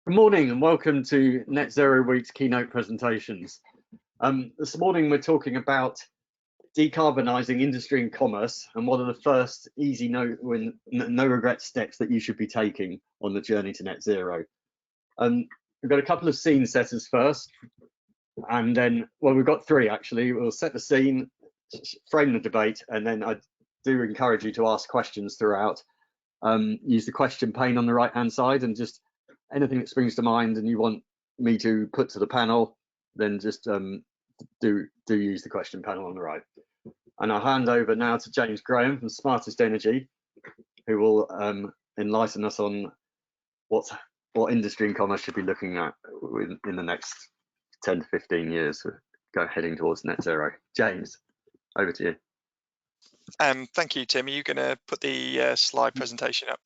Good morning and welcome to Net Zero Week's keynote presentations. This morning we're talking about decarbonising industry and commerce and what are the first easy no regret steps that you should be taking on the journey to net zero. We've got a couple of scene setters first, and then, well, we've got three actually. We'll set the scene, frame the debate, and then I do encourage you to ask questions throughout. Use the question pane on the right hand side, and just anything that springs to mind and you want me to put to the panel, then just do use the question panel on the right. And I'll hand over now to James Graham from Smartest Energy, who will enlighten us on what industry and commerce should be looking at in the next 10 to 15 years, heading towards net zero. James, over to you. Thank you, Tim. Are you going to put the slide presentation up?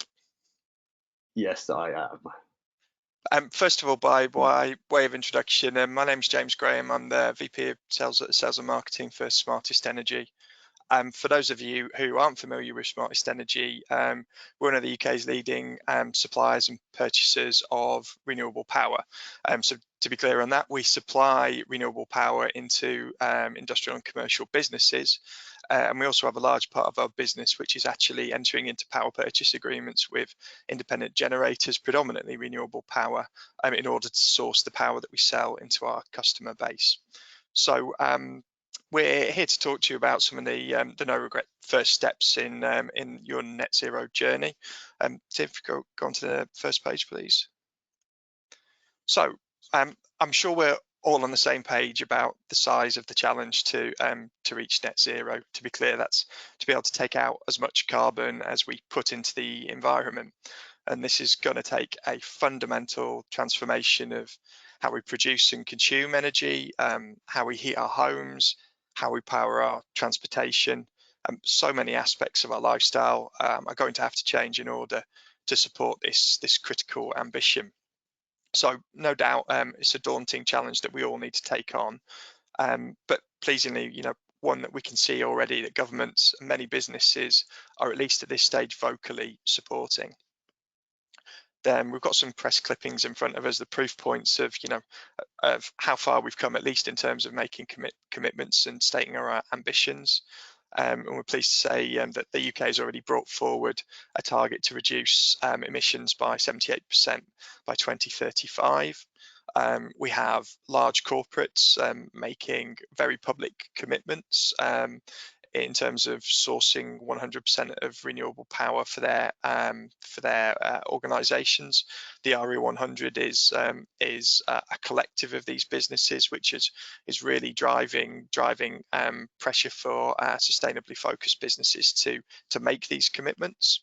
Yes, I am. First of all, by way of introduction, my name is James Graham. I'm the VP of Sales and Marketing for Smartest Energy. For those of you who aren't familiar with Smartest Energy, we're one of the UK's leading suppliers and purchasers of renewable power. So to be clear on that, we supply renewable power into industrial and commercial businesses. And we also have a large part of our business which is actually entering into power purchase agreements with independent generators, predominantly renewable power, in order to source the power that we sell into our customer base. So we're here to talk to you about some of the no regret first steps in your net zero journey. Tim, if you go on to the first page, please. So I'm sure we're all on the same page about the size of the challenge to reach net zero. To be clear, that's to be able to take out as much carbon as we put into the environment. And this is going to take a fundamental transformation of how we produce and consume energy, how we heat our homes, how we power our transportation. So many aspects of our lifestyle are going to have to change in order to support this critical ambition. So no doubt it's a daunting challenge that we all need to take on, but pleasingly, one that we can see already that governments and many businesses are, at least at this stage, vocally supporting. Then we've got some press clippings in front of us, the proof points of how far we've come, at least in terms of making commitments and stating our ambitions. And we're pleased to say that the UK has already brought forward a target to reduce emissions by 78% by 2035. We have large corporates making very public commitments in terms of sourcing 100% of renewable power for their organisations. The RE100 is a collective of these businesses, which is really driving pressure for sustainably focused businesses to make these commitments.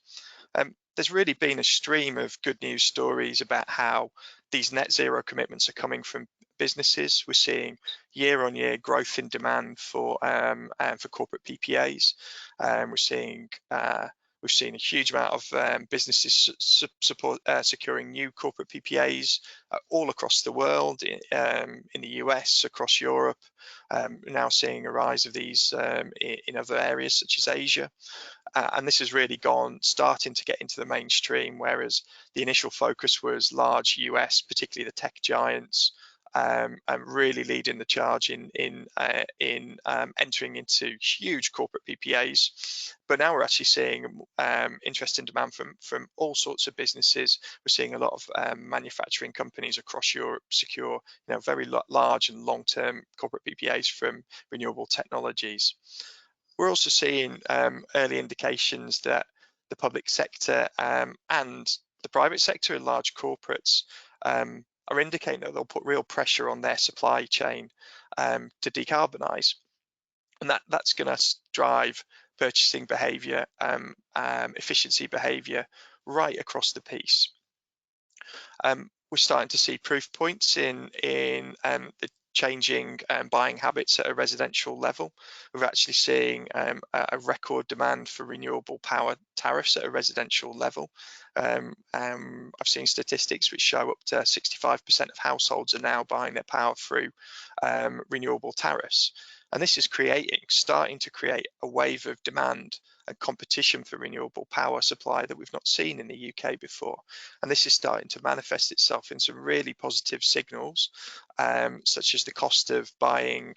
There's really been a stream of good news stories about how these net zero commitments are coming from businesses. We're seeing year-on-year growth in demand for corporate PPAs. We've seen a huge amount of businesses securing new corporate PPAs all across the world, in the US, across Europe. We're now seeing a rise of these in other areas such as Asia. And this has really starting to get into the mainstream, whereas the initial focus was large US, particularly the tech giants, and really leading the charge in entering into huge corporate PPAs. But now we're actually seeing interest in demand from all sorts of businesses. We're seeing a lot of manufacturing companies across Europe secure very large and long-term corporate PPAs from renewable technologies. We're also seeing early indications that the public sector and the private sector and large corporates are indicating that they'll put real pressure on their supply chain to decarbonise, and that's going to drive purchasing behaviour, efficiency behaviour right across the piece. We're starting to see proof points in the changing buying habits at a residential level. We're actually seeing a record demand for renewable power tariffs at a residential level. I've seen statistics which show up to 65% of households are now buying their power through renewable tariffs. And this is starting to create a wave of demand a competition for renewable power supply that we've not seen in the UK before. And this is starting to manifest itself in some really positive signals, such as the cost of buying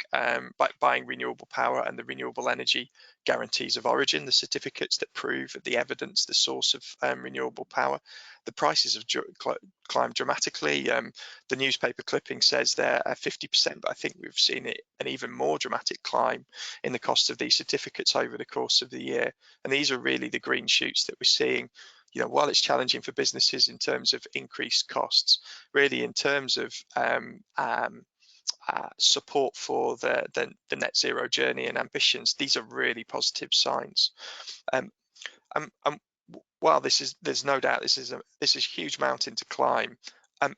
renewable power and the renewable energy guarantees of origin, the certificates that prove the evidence, the source of renewable power. The prices have climbed dramatically. The newspaper clipping says they're at 50%, but I think we've seen an even more dramatic climb in the cost of these certificates over the course of the year. And these are really the green shoots that we're seeing. While it's challenging for businesses in terms of increased costs, really in terms of support for the net zero journey and ambitions, these are really positive signs. While there's no doubt this is a huge mountain to climb,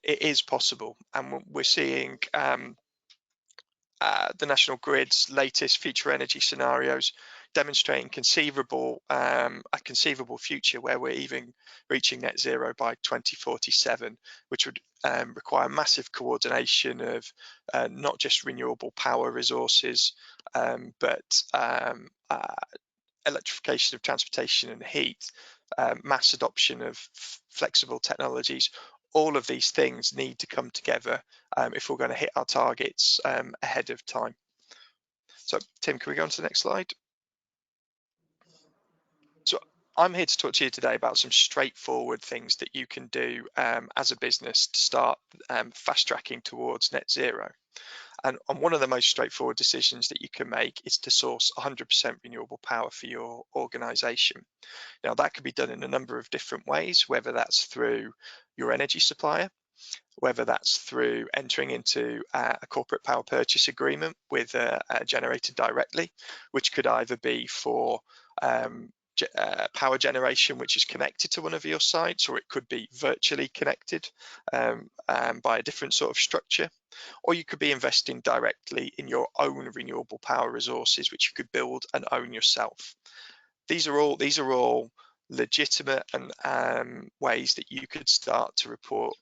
it is possible, and we're seeing the National Grid's latest future energy scenarios demonstrating a conceivable future where we're even reaching net zero by 2047, which would require massive coordination of not just renewable power resources, but electrification of transportation and heat, mass adoption of flexible technologies. All of these things need to come together if we're going to hit our targets ahead of time. So, Tim, can we go on to the next slide? So I'm here to talk to you today about some straightforward things that you can do as a business to start fast tracking towards net zero. And one of the most straightforward decisions that you can make is to source 100% renewable power for your organization. Now, that could be done in a number of different ways, whether that's through your energy supplier, whether that's through entering into a corporate power purchase agreement with a generator directly, which could either be for power generation which is connected to one of your sites, or it could be virtually connected by a different sort of structure, or you could be investing directly in your own renewable power resources which you could build and own yourself. These are all legitimate and ways that you could start to report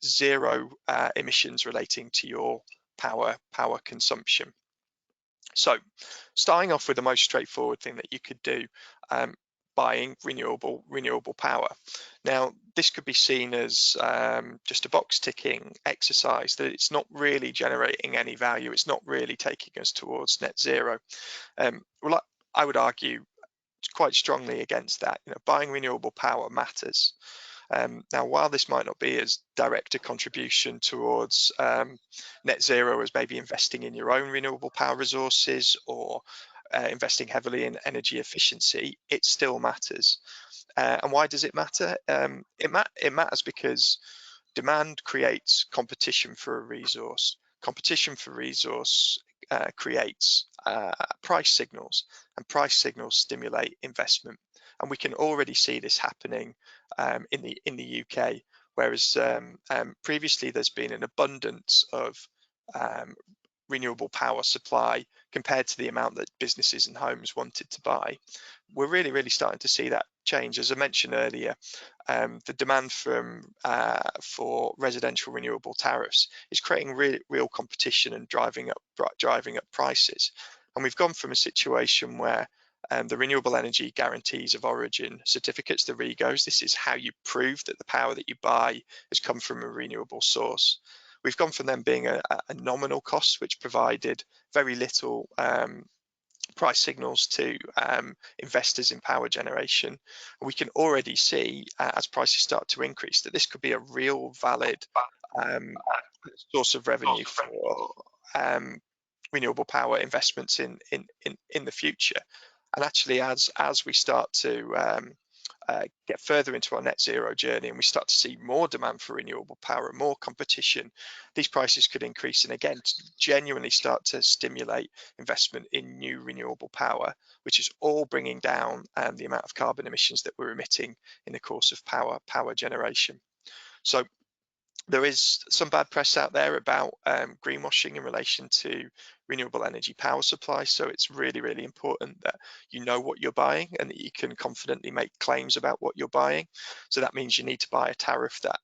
zero emissions relating to your power consumption. So, starting off with the most straightforward thing that you could do, buying renewable power. Now, this could be seen as just a box ticking exercise, that it's not really generating any value. It's not really taking us towards net zero. Well, I would argue quite strongly against that. Buying renewable power matters. Now, while this might not be as direct a contribution towards net zero as maybe investing in your own renewable power resources or investing heavily in energy efficiency, it still matters. And why does it matter? It matters because demand creates competition for a resource. Competition for resource creates price signals, and price signals stimulate investment. And we can already see this happening in the UK, whereas previously there's been an abundance of renewable power supply compared to the amount that businesses and homes wanted to buy. We're really starting to see that change. As I mentioned earlier, the demand for residential renewable tariffs is creating real competition and driving up prices. And we've gone from a situation where the renewable energy guarantees of origin certificates, the REGOs, this is how you prove that the power that you buy has come from a renewable source. We've gone from them being a nominal cost, which provided very little price signals to investors in power generation. We can already see as prices start to increase that this could be a real valid source of revenue for renewable power investments in the future. And actually, as we start to get further into our net zero journey and we start to see more demand for renewable power and more competition, these prices could increase and again genuinely start to stimulate investment in new renewable power, which is all bringing down the amount of carbon emissions that we're emitting in the course of power generation. So There is some bad press out there about greenwashing in relation to renewable energy power supply. So it's really, really important that you know what you're buying and that you can confidently make claims about what you're buying. So that means you need to buy a tariff that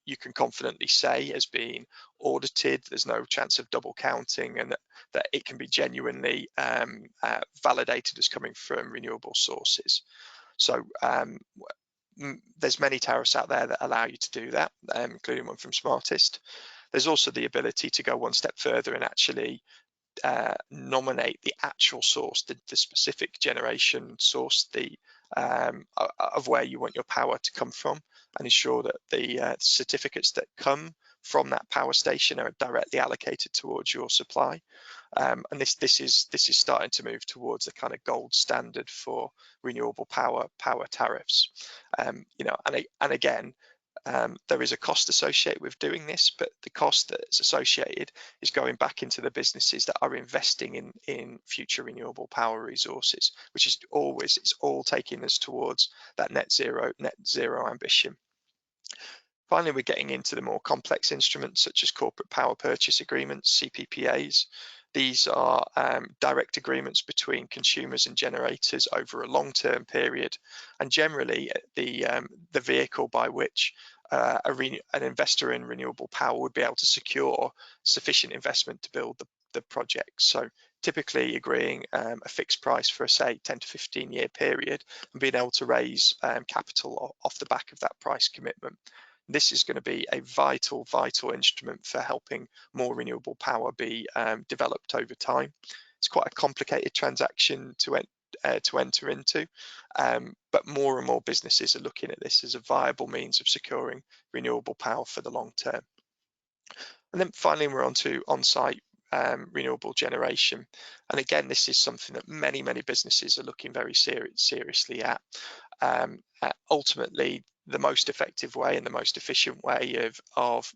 you can confidently say has been audited, there's no chance of double counting, and that it can be genuinely validated as coming from renewable sources. So there's many tariffs out there that allow you to do that, including one from Smartest. There's also the ability to go one step further and actually nominate the actual source, the specific generation source, of where you want your power to come from, and ensure that the certificates that come from that power station are directly allocated towards your supply. And this is starting to move towards the kind of gold standard for renewable power tariffs. You know, and again, there is a cost associated with doing this, but the cost that's associated is going back into the businesses that are investing in future renewable power resources, which is always, it's all taking us towards that net zero ambition. Finally, we're getting into the more complex instruments such as corporate power purchase agreements, CPPAs. These are direct agreements between consumers and generators over a long-term period, and generally the vehicle by which an investor in renewable power would be able to secure sufficient investment to build the project. So typically agreeing a fixed price for, say, 10 to 15 year period and being able to raise capital off the back of that price commitment. This is going to be a vital instrument for helping more renewable power be developed over time. It's quite a complicated transaction to enter into, but more and more businesses are looking at this as a viable means of securing renewable power for the long term. And then finally, we're on to on-site renewable generation. And again, this is something that many businesses are looking very seriously at. Ultimately, the most effective way and the most efficient way of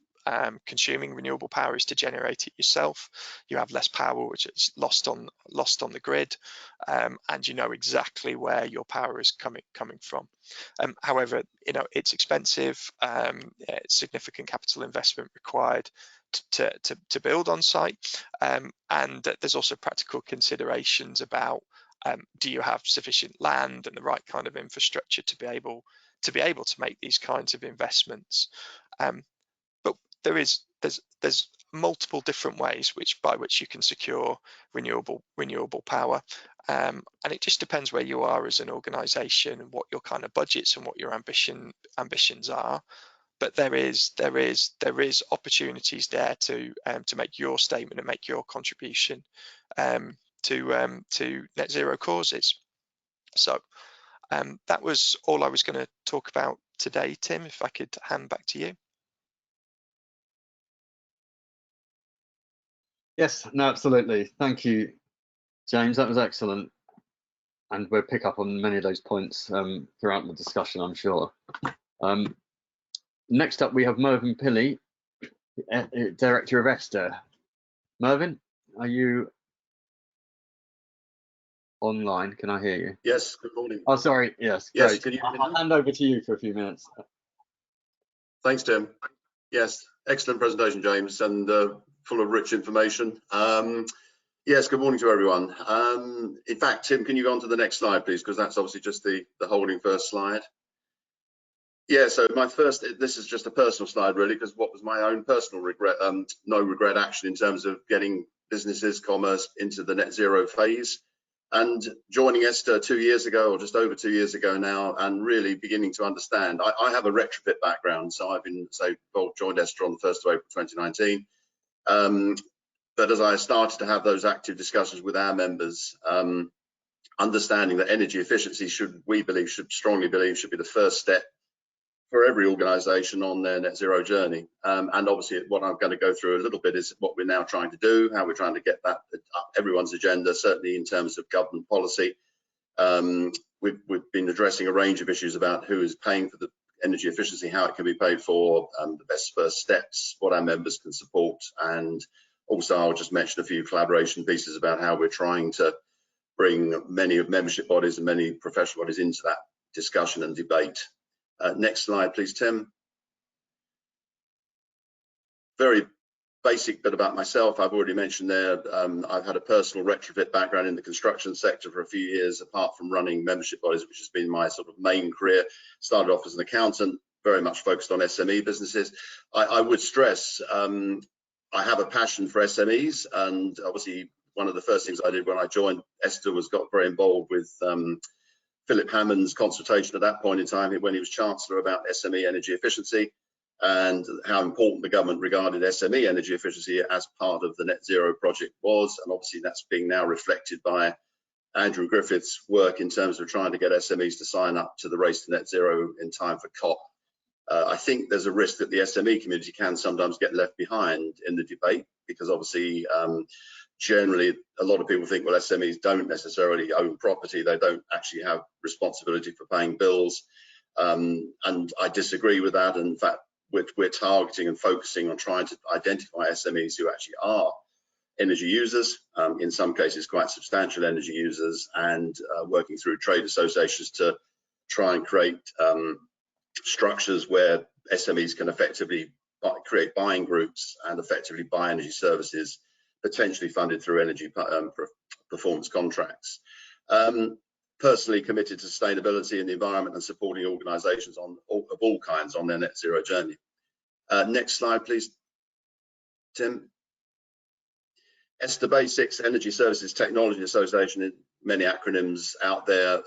consuming renewable power is to generate it yourself. You have less power which is lost on the grid, and you know exactly where your power is coming from. However, you know, it's expensive, significant capital investment required to build on site, and there's also practical considerations about do you have sufficient land and the right kind of infrastructure to be able to make these kinds of investments. But there's multiple different ways by which you can secure renewable power, and it just depends where you are as an organisation and what your kind of budgets and what your ambitions are. But there is opportunities there to make your statement and make your contribution to net zero causes. So that was all I was going to talk about today, Tim, if I could hand back to you. Yes, no, absolutely. Thank you, James. That was excellent. And we'll pick up on many of those points throughout the discussion, I'm sure. Next up, we have Mervyn Pilley, Director of ESTA. Mervyn, are you online? Can I hear you? Yes, good morning. Oh, sorry. Yes, yes, great. I'll hand over to you for a few minutes. Thanks, Tim. Yes, excellent presentation, James, and full of rich information. Yes, good morning to everyone. In fact, Tim, can you go on to the next slide, please? Because that's obviously just the holding first slide. Yeah, so this is just a personal slide, really, because what was my own personal regret, no regret action in terms of getting businesses, commerce into the net zero phase. And joining ESTA 2 years ago, or just over 2 years ago now, and really beginning to understand. I have a retrofit background, so I've been, joined ESTA on the 1st of April 2019. But as I started to have those active discussions with our members, understanding that energy efficiency should be the first step for every organisation on their net zero journey. And obviously what I'm going to go through a little bit is what we're now trying to do, how we're trying to get that up everyone's agenda, certainly in terms of government policy. We've been addressing a range of issues about who is paying for the energy efficiency, how it can be paid for, the best first steps, what our members can support, and also I'll just mention a few collaboration pieces about how we're trying to bring many of membership bodies and many professional bodies into that discussion and debate. Next slide, please, Tim. very basic bit about myself. I've already mentioned there, I've had a personal retrofit background in the construction sector for a few years, apart from running membership bodies, which has been my sort of main career. Started off as an accountant, very much focused on SME businesses. I would stress, I have a passion for SMEs, and obviously one of the first things I did when I joined Esther was got very involved with Philip Hammond's consultation at that point in time when he was Chancellor about SME energy efficiency, and how important the government regarded SME energy efficiency as part of the net zero project was. And obviously that's being now reflected by Andrew Griffith's work in terms of trying to get SMEs to sign up to the race to net zero in time for COP. I think there's a risk that the SME community can sometimes get left behind in the debate, because obviously generally a lot of people think, well, SMEs don't necessarily own property, they don't actually have responsibility for paying bills, and I disagree with that. In fact, we're targeting and focusing on trying to identify SMEs who actually are energy users, in some cases quite substantial energy users, and working through trade associations to try and create structures where SMEs can effectively create buying groups and effectively buy energy services, potentially funded through energy performance contracts. Personally committed to sustainability and the environment and supporting organisations of all kinds on their net zero journey. Next slide, please, Tim. ESTA Basics, Energy Services Technology Association, many acronyms out there.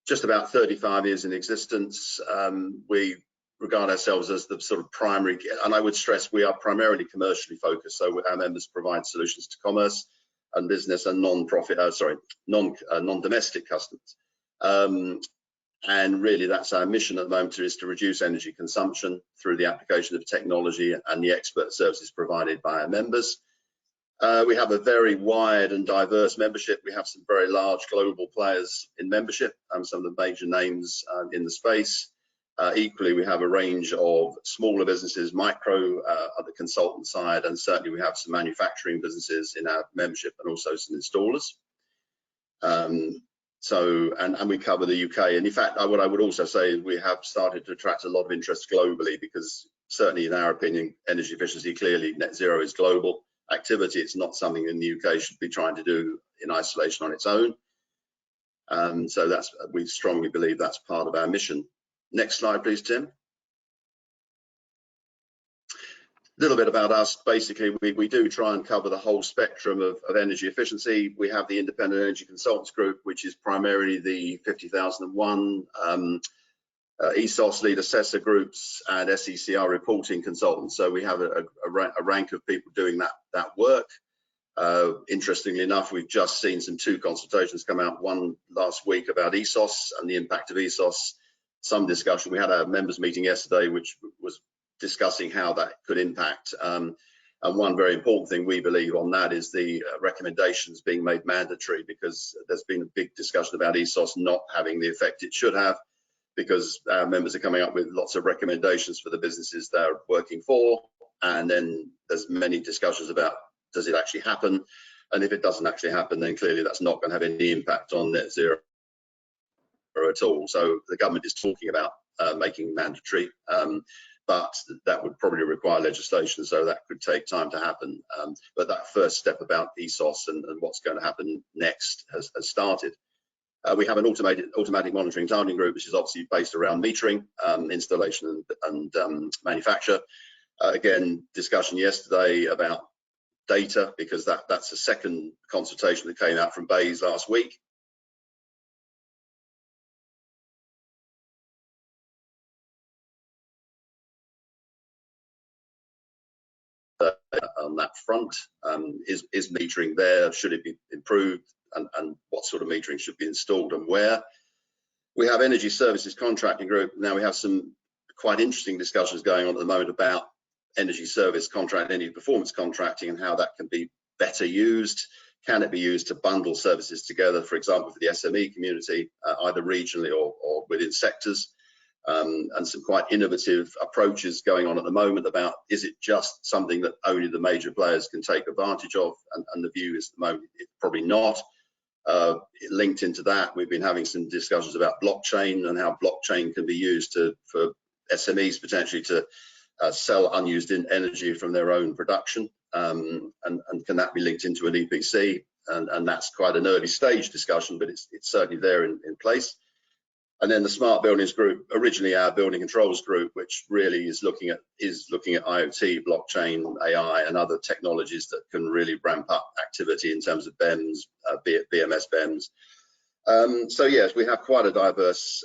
Just about 35 years in existence. We regard ourselves as the sort of primary, and I would stress we are primarily commercially focused, so our members provide solutions to commerce and business and non-domestic customers. And really that's our mission at the moment, is to reduce energy consumption through the application of technology and the expert services provided by our members. We have a very wide and diverse membership. We have some very large global players in membership, some of the major names in the space. Equally, we have a range of smaller businesses, micro at the consultant side, and certainly we have some manufacturing businesses in our membership and also some installers. And we cover the UK. And in fact, what I would also say is we have started to attract a lot of interest globally, because certainly in our opinion, energy efficiency, clearly net zero is global activity. It's not something in the UK should be trying to do in isolation on its own. So we strongly believe that's part of our mission. Next slide, please, Tim. A little bit about us. Basically, we do try and cover the whole spectrum of energy efficiency. We have the Independent Energy Consultants Group, which is primarily the 50001 ESOS lead assessor groups and SECR reporting consultants. So we have a rank of people doing that work. Interestingly enough, we've just seen two consultations come out, one last week about ESOS and the impact of ESOS. Some discussion. We had a members meeting yesterday which was discussing how that could impact, and one very important thing we believe on that is the recommendations being made mandatory, because there's been a big discussion about ESOS not having the effect it should have, because our members are coming up with lots of recommendations for the businesses they're working for, and then there's many discussions about does it actually happen, and if it doesn't actually happen, then clearly that's not going to have any impact on net zero at all. So the government is talking about making mandatory, but that would probably require legislation, so that could take time to happen. But that first step about ESOS and what's going to happen next has started. We have an automatic monitoring targeting group, which is obviously based around metering, installation and manufacture. Again, discussion yesterday about data, because that's a second consultation that came out from BEIS last week. On that front, is metering there? Should it be improved? And what sort of metering should be installed and where? We have Energy Services Contracting Group. Now we have some quite interesting discussions going on at the moment about energy service contract, energy performance contracting, and how that can be better used. Can it be used to bundle services together, for example, for the SME community, either regionally or within sectors? And some quite innovative approaches going on at the moment about, is it just something that only the major players can take advantage of? And the view is at the moment it's probably not. Linked into that, we've been having some discussions about blockchain and how blockchain can be used for SMEs potentially to sell unused energy from their own production, and can that be linked into an EPC? And that's quite an early stage discussion, but it's certainly there in place. And then the Smart Buildings Group, originally our Building Controls Group, which really is looking at IoT, blockchain, AI, and other technologies that can really ramp up activity in terms of BEMS, BMS BEMS. So yes, we have quite a diverse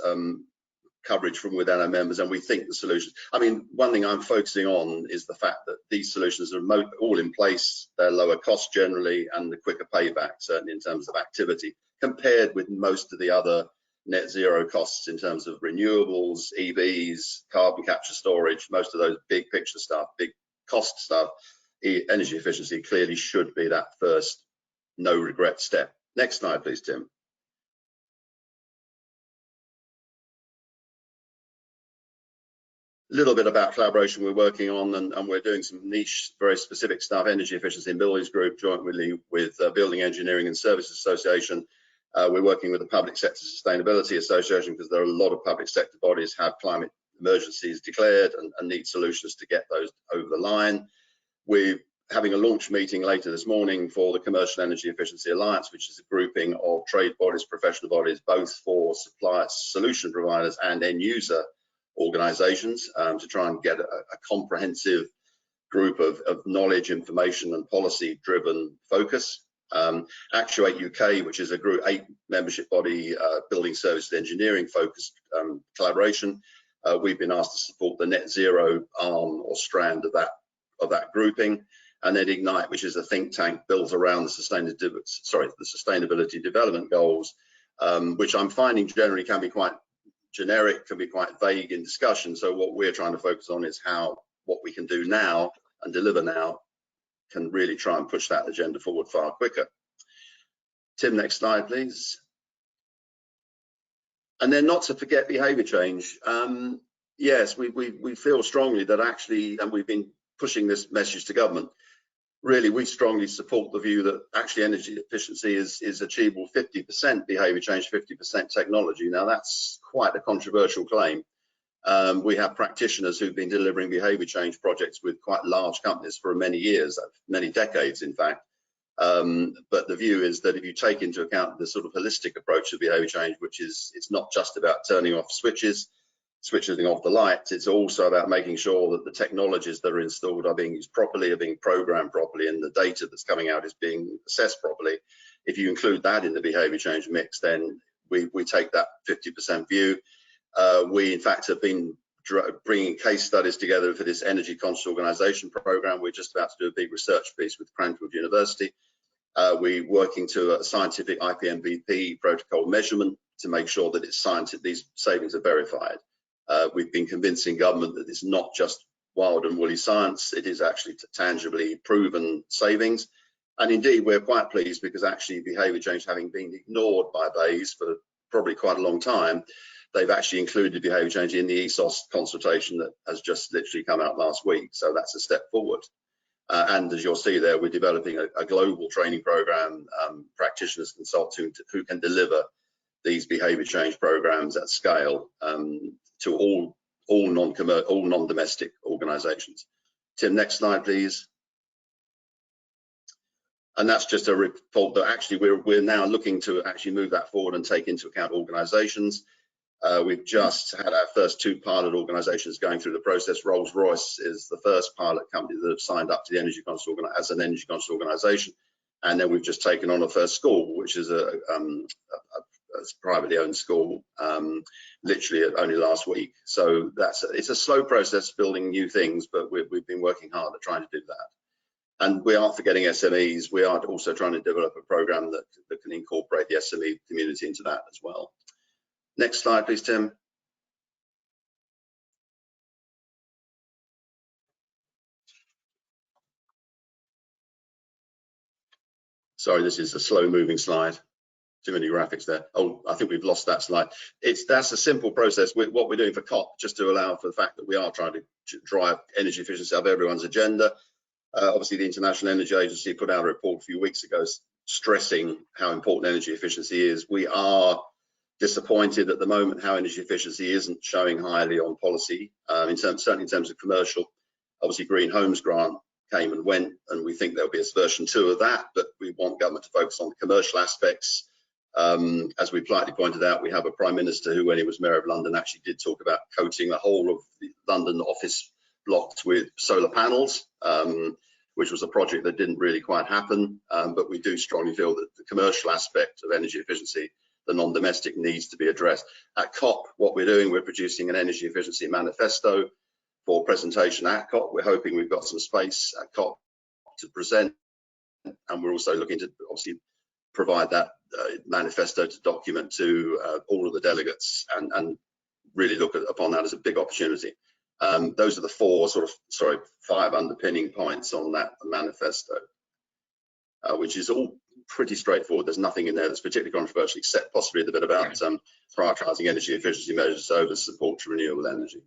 coverage from within our members, and we think the solutions. I mean, one thing I'm focusing on is the fact that these solutions are all in place. They're lower cost generally, and the quicker payback, certainly in terms of activity, compared with most of the other net zero costs in terms of renewables, EVs, carbon capture storage, most of those big picture stuff, big cost stuff. Energy efficiency clearly should be that first no regret step. Next slide, please, Tim. A little bit about collaboration we're working on, and we're doing some niche, very specific stuff. Energy Efficiency in Buildings Group, jointly with Building Engineering and Services Association. We're working with the Public Sector Sustainability Association, because there are a lot of public sector bodies have climate emergencies declared and need solutions to get those over the line. We're having a launch meeting later this morning for the Commercial Energy Efficiency Alliance, which is a grouping of trade bodies, professional bodies, both for supplier solution providers and end user organizations, to try and get a comprehensive group of knowledge, information and policy driven focus. Actuate UK, which is a group 8 membership body, building services engineering focused collaboration. We've been asked to support the net zero arm or strand of that grouping. And then Ignite, which is a think tank built around the sustainability development goals, which I'm finding generally can be quite generic, can be quite vague in discussion. So what we're trying to focus on is how what we can do now and deliver now can really try and push that agenda forward far quicker. Tim, next slide, please. And then not to forget behaviour change. Yes, we feel strongly that actually, and we've been pushing this message to government, really we strongly support the view that actually energy efficiency is achievable 50% behaviour change, 50% technology. Now that's quite a controversial claim. We have practitioners who've been delivering behaviour change projects with quite large companies for many years, many decades in fact. But the view is that if you take into account the sort of holistic approach to behaviour change, which is it's not just about turning off switching off the lights, it's also about making sure that the technologies that are installed are being used properly, are being programmed properly, and the data that's coming out is being assessed properly. If you include that in the behaviour change mix, then we take that 50% view. We in fact have been bringing case studies together for this energy conscious organisation program. We're just about to do a big research piece with Cranfield University. We're working to a scientific IPMVP protocol measurement to make sure that it's scientific, these savings are verified. We've been convincing government that it's not just wild and woolly science, it is actually tangibly proven savings. And indeed, we're quite pleased because actually behaviour change, having been ignored by BEIS for probably quite a long time, they've actually included behaviour change in the ESOS consultation that has just literally come out last week. So that's a step forward. And as you'll see there, we're developing a global training program, practitioners, consultants who can deliver these behaviour change programs at scale to all non-domestic organisations. Tim, next slide, please. And that's just a report that actually we're now looking to actually move that forward and take into account organisations. We've just had our first 2 pilot organisations going through the process. Rolls-Royce is the first pilot company that have signed up to the energy conscious as an energy conscious organisation, and then we've just taken on a first school, which is a privately owned school, literally only last week. So it's a slow process building new things, but we've been working hard at trying to do that. And we aren't forgetting SMEs. We are also trying to develop a program that can incorporate the SME community into that as well. Next slide, please, Tim. Sorry, this is a slow moving slide. Too many graphics there. Oh, I think we've lost that slide. That's a simple process. What we're doing for COP, just to allow for the fact that we are trying to drive energy efficiency up everyone's agenda. Obviously, the International Energy Agency put out a report a few weeks ago stressing how important energy efficiency is. We are disappointed at the moment how energy efficiency isn't showing highly on policy, certainly in terms of commercial. Obviously, Green Homes Grant came and went, and we think there'll be a version 2 of that, but we want government to focus on the commercial aspects. As we politely pointed out, we have a Prime Minister who, when he was Mayor of London, actually did talk about coating the whole of the London office blocks with solar panels, which was a project that didn't really quite happen. But we do strongly feel that the commercial aspect of energy efficiency, the non-domestic, needs to be addressed. At COP, what we're doing, we're producing an energy efficiency manifesto for presentation at COP. We're hoping we've got some space at COP to present, and we're also looking to obviously provide that manifesto to document to all of the delegates and really look upon that as a big opportunity. Those are the 5 underpinning points on that manifesto, which is all pretty straightforward. There's nothing in there that's particularly controversial, except possibly the bit about prioritising energy efficiency measures over support to renewable energy.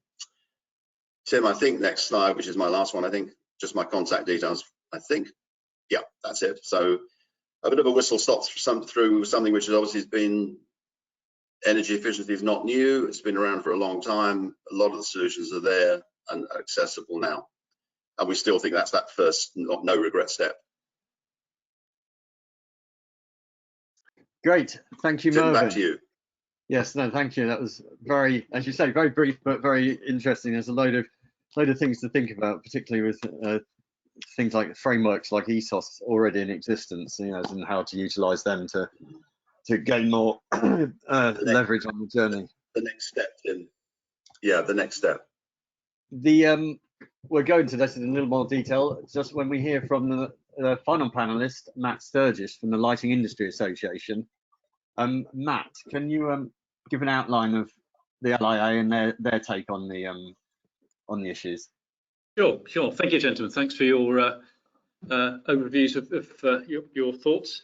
Tim, I think next slide, which is my last one, I think, just my contact details, I think. Yeah, that's it. So a bit of a whistle stop through something which has obviously been, energy efficiency is not new. It's been around for a long time. A lot of the solutions are there and accessible now. And we still think that's that first no regret step. Great, thank you, Tim, Mervyn. back to you. Yes, no, thank you. That was very, as you say, very brief but very interesting. There's a load of things to think about, particularly with things like frameworks like ESOS already in existence, you know, and how to utilise them to gain more leverage on the journey. The next step, Tim. Yeah, the next step. We'll go into this in a little more detail just when we hear from the final panelist, Matt Sturgis from the Lighting Industry Association. Matt, can you give an outline of the LIA and their take on the issues? Sure. Thank you, gentlemen. Thanks for your overviews of your thoughts.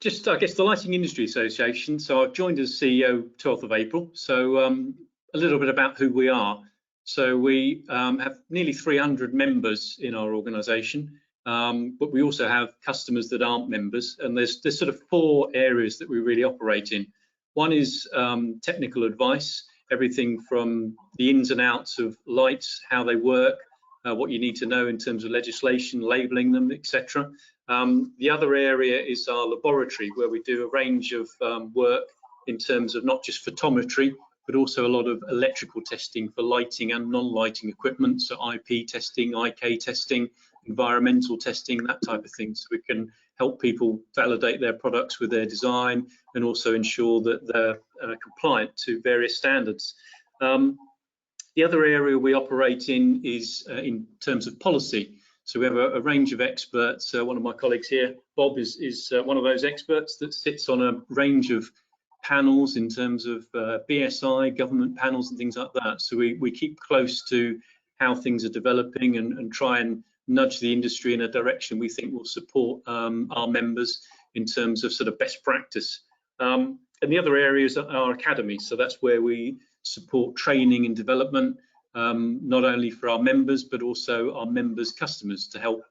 Just, I guess, the Lighting Industry Association. So I've joined as CEO 12th of April. So a little bit about who we are. So we have nearly 300 members in our organisation, but we also have customers that aren't members. And there's sort of 4 areas that we really operate in. One is technical advice, everything from the ins and outs of lights, how they work, what you need to know in terms of legislation, labelling them, etc. The other area is our laboratory, where we do a range of work in terms of not just photometry, but also a lot of electrical testing for lighting and non-lighting equipment, so IP testing, IK testing, environmental testing, that type of thing, so we can help people validate their products with their design and also ensure that they're compliant to various standards. The other area we operate in is in terms of policy. So we have a range of experts. One of my colleagues here, Bob, is one of those experts that sits on a range of panels in terms of BSI, government panels and things like that. So we keep close to how things are developing and try and nudge the industry in a direction we think will support our members in terms of sort of best practice. And the other areas are our academy. So that's where we support training and development, not only for our members, but also our members' customers, to help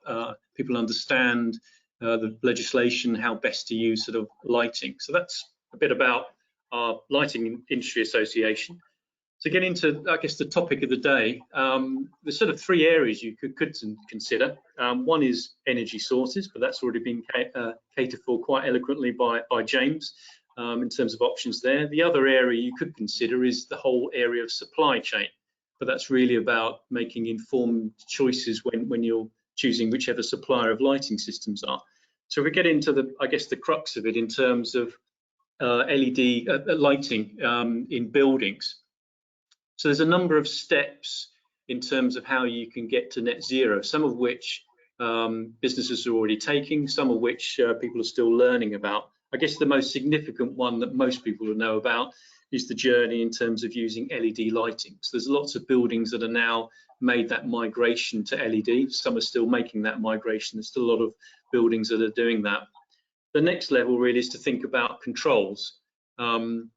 people understand the legislation, how best to use sort of lighting. So that's a bit about our Lighting Industry Association. To get into, I guess, the topic of the day, there's sort of 3 areas you could consider. One is energy sources, but that's already been catered for quite eloquently by James in terms of options there. The other area you could consider is the whole area of supply chain, but that's really about making informed choices when you're choosing whichever supplier of lighting systems are. So we get into the, I guess, the crux of it in terms of LED lighting in buildings. So there's a number of steps in terms of how you can get to net zero, some of which businesses are already taking, some of which people are still learning about. I guess the most significant one that most people will know about is the journey in terms of using LED lighting. So there's lots of buildings that are now made that migration to LED. Some are still making that migration. There's still a lot of buildings that are doing that. The next level really is to think about controls. So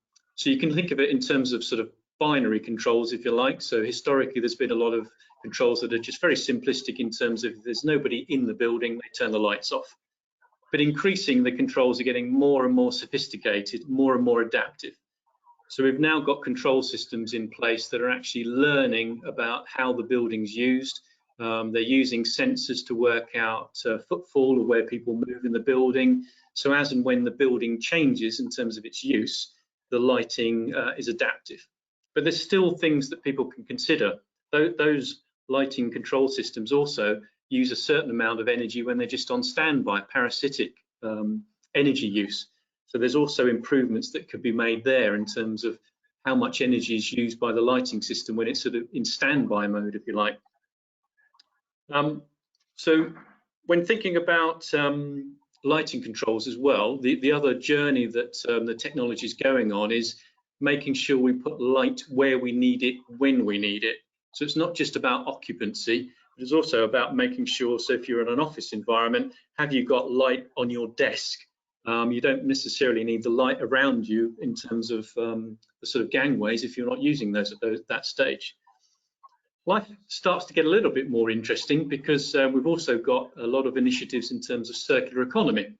you can think of it in terms of sort of binary controls, if you like. So historically, there's been a lot of controls that are just very simplistic in terms of if there's nobody in the building, they turn the lights off. But increasing, the controls are getting more and more sophisticated, more and more adaptive. So we've now got control systems in place that are actually learning about how the building's used, They're using sensors to work out footfall or where people move in the building. So as and when the building changes in terms of its use, the lighting is adaptive. But there's still things that people can consider. Those lighting control systems also use a certain amount of energy when they're just on standby, parasitic energy use. So there's also improvements that could be made there in terms of how much energy is used by the lighting system when it's sort of in standby mode, if you like. So when thinking about lighting controls as well, the other journey that the technology is going on is making sure we put light where we need it, when we need it. So it's not just about occupancy, but it's also about making sure, so if you're in an office environment, have you got light on your desk? You don't necessarily need the light around you in terms of the sort of gangways if you're not using those at that stage. Life starts to get a little bit more interesting because we've also got a lot of initiatives in terms of circular economy,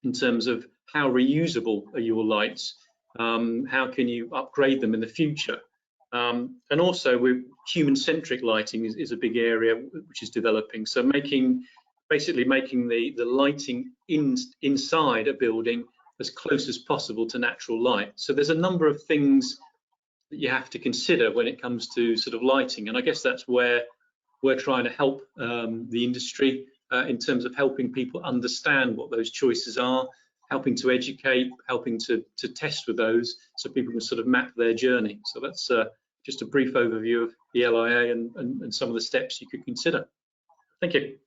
in terms of how reusable are your lights, how can you upgrade them in the future, and also human-centric lighting is a big area which is developing. So basically making the lighting inside a building as close as possible to natural light. So there's a number of things that you have to consider when it comes to sort of lighting, and I guess that's where we're trying to help the industry in terms of helping people understand what those choices are, helping to educate, helping to test with those so people can sort of map their journey. So that's just a brief overview of the LIA and some of the steps you could consider. Thank you.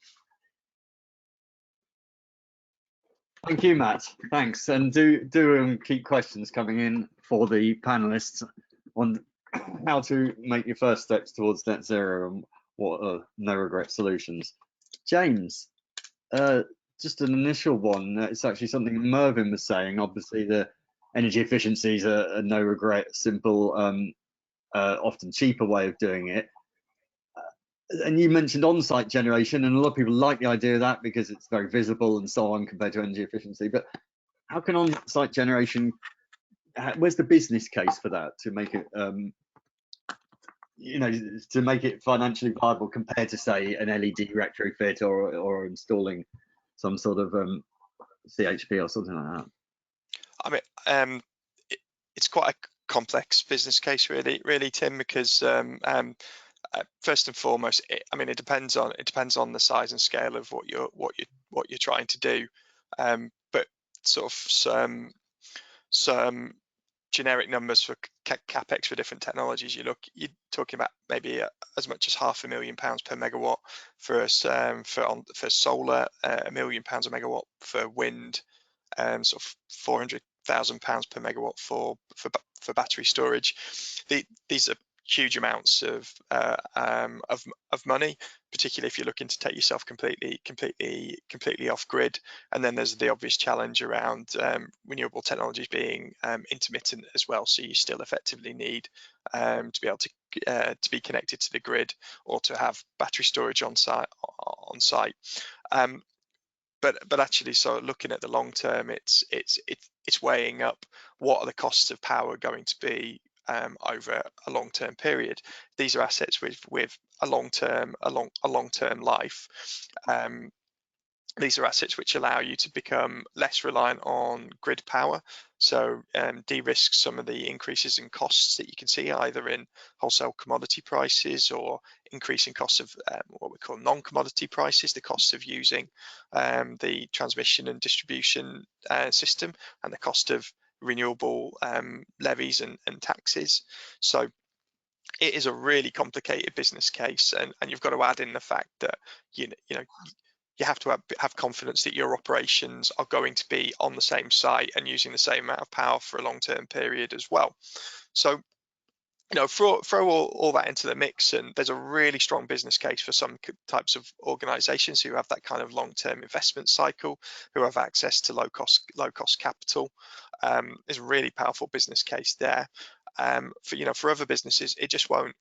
Thank you, Matt. Thanks. And do keep questions coming in for the panelists on how to make your first steps towards net zero and what are no regret solutions. James, just an initial one. It's actually something Mervyn was saying. Obviously, the energy efficiency is a no regret, simple, often cheaper way of doing it. And you mentioned on-site generation, and a lot of people like the idea of that because it's very visible and so on compared to energy efficiency. But how can on-site generation, where's the business case for that to make it, you know, to make it financially viable compared to, say, an LED retrofit or installing some sort of CHP or something like that? I mean, it's quite a complex business case, really, Tim, because first and foremost, it depends on the size and scale of what you're trying to do, but sort of some generic numbers for capex for different technologies. You're talking about maybe as much as £500,000 per megawatt for us for solar, £1 million a megawatt for wind, sort of £400,000 per megawatt for battery storage. These are huge amounts of money, particularly if you're looking to take yourself completely off grid. And then there's the obvious challenge around renewable technologies being intermittent as well. So you still effectively need to be able to be connected to the grid or to have battery storage on site. But actually, so looking at the long term, it's weighing up what are the costs of power going to be over a long-term period. These are assets with a long-term life. These are assets which allow you to become less reliant on grid power, so de-risk some of the increases in costs that you can see either in wholesale commodity prices or increasing costs of what we call non-commodity prices, the costs of using the transmission and distribution system, and the cost of renewable levies and taxes. So it is a really complicated business case, and you've got to add in the fact that you know you have to have confidence that your operations are going to be on the same site and using the same amount of power for a long-term period as well. So throw all that into the mix, and there's a really strong business case for some types of organizations who have that kind of long-term investment cycle, who have access to low-cost capital. There's a really powerful business case there. For other businesses, it just won't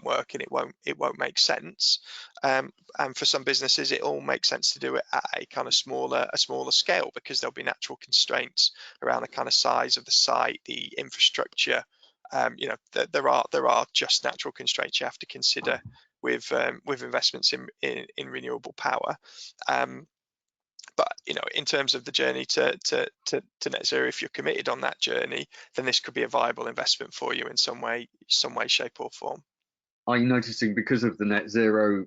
work, and it won't make sense. And for some businesses, it all makes sense to do it at a kind of smaller scale, because there'll be natural constraints around the kind of size of the site, the infrastructure. There are just natural constraints you have to consider with investments in renewable power. But in terms of the journey to net zero, if you're committed on that journey, then this could be a viable investment for you in some way, shape or form. Are you noticing, because of the net zero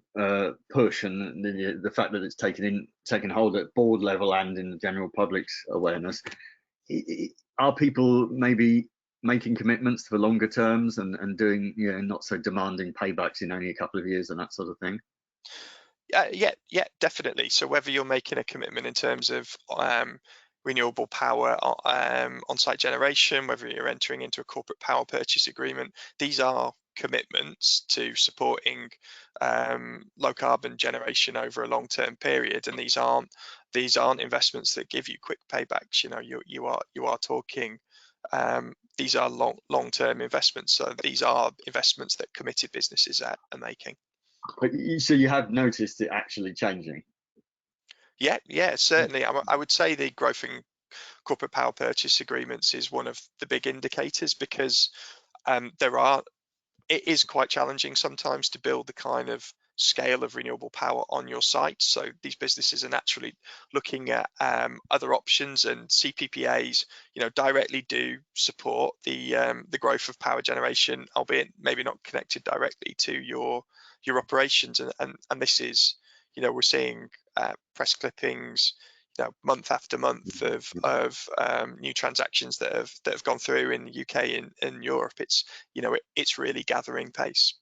push and the fact that it's taken hold at board level and in the general public's awareness, are people maybe making commitments for longer terms and doing not so demanding paybacks in only a couple of years and that sort of thing? Yeah, definitely. So whether you're making a commitment in terms of renewable power on-site generation, whether you're entering into a corporate power purchase agreement, these are commitments to supporting low carbon generation over a long-term period, and these aren't investments that give you quick paybacks. You are talking these are long-term investments, so these are investments that committed businesses are making. So you have noticed it actually changing? Yeah, certainly. I would say the growth in corporate power purchase agreements is one of the big indicators, because it is quite challenging sometimes to build the kind of scale of renewable power on your site. So these businesses are naturally looking at other options, and CPPAs, directly do support the growth of power generation, albeit maybe not connected directly to your operations. And this is, we're seeing press clippings, month after month of new transactions that have gone through in the UK and Europe. It's really gathering pace.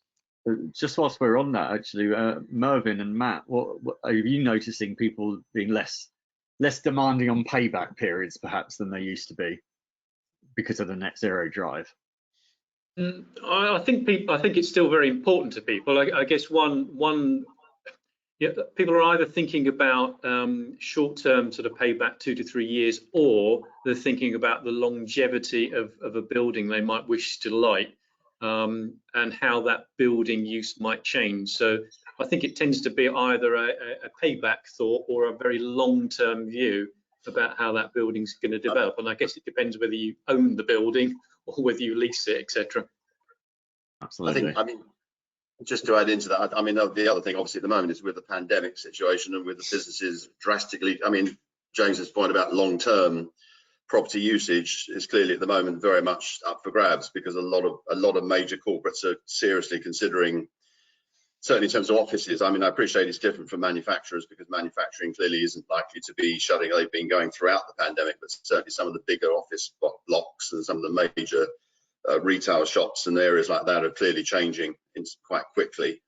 Just whilst we're on that, actually, Mervyn and Matt, what are you noticing? People being less demanding on payback periods perhaps than they used to be because of the net zero drive? I think it's still very important to people. I guess people are either thinking about short-term sort of payback 2 to 3 years, or they're thinking about the longevity of a building they might wish to light, and how that building use might change. So I think it tends to be either a payback thought or a very long-term view about how that building's going to develop. And I guess it depends whether you own the building or whether you lease it, etc. Absolutely. I mean, just to add into that, the other thing obviously at the moment is with the pandemic situation and with the businesses drastically, James's point about long-term property usage is clearly at the moment very much up for grabs, because a lot of major corporates are seriously considering, certainly in terms of offices. I appreciate it's different from manufacturers, because manufacturing clearly isn't likely to be shutting. They've been going throughout the pandemic, but certainly some of the bigger office blocks and some of the major retail shops and areas like that are clearly changing quite quickly.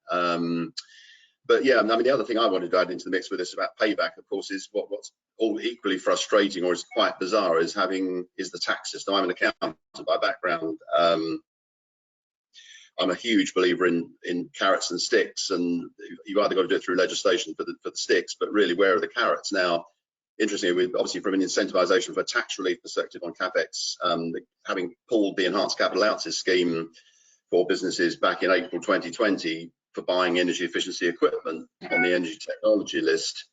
But yeah, the other thing I wanted to add into the mix with this about payback, of course, is what's all equally frustrating, or is quite bizarre, is the tax system. I'm an accountant by background. I'm a huge believer in carrots and sticks, and you've either got to do it through legislation for the sticks, but really, where are the carrots? Now, interestingly, obviously from an incentivization for a tax relief perspective on CapEx, having pulled the enhanced capital allowances scheme for businesses back in April 2020 for buying energy efficiency equipment on the energy technology list,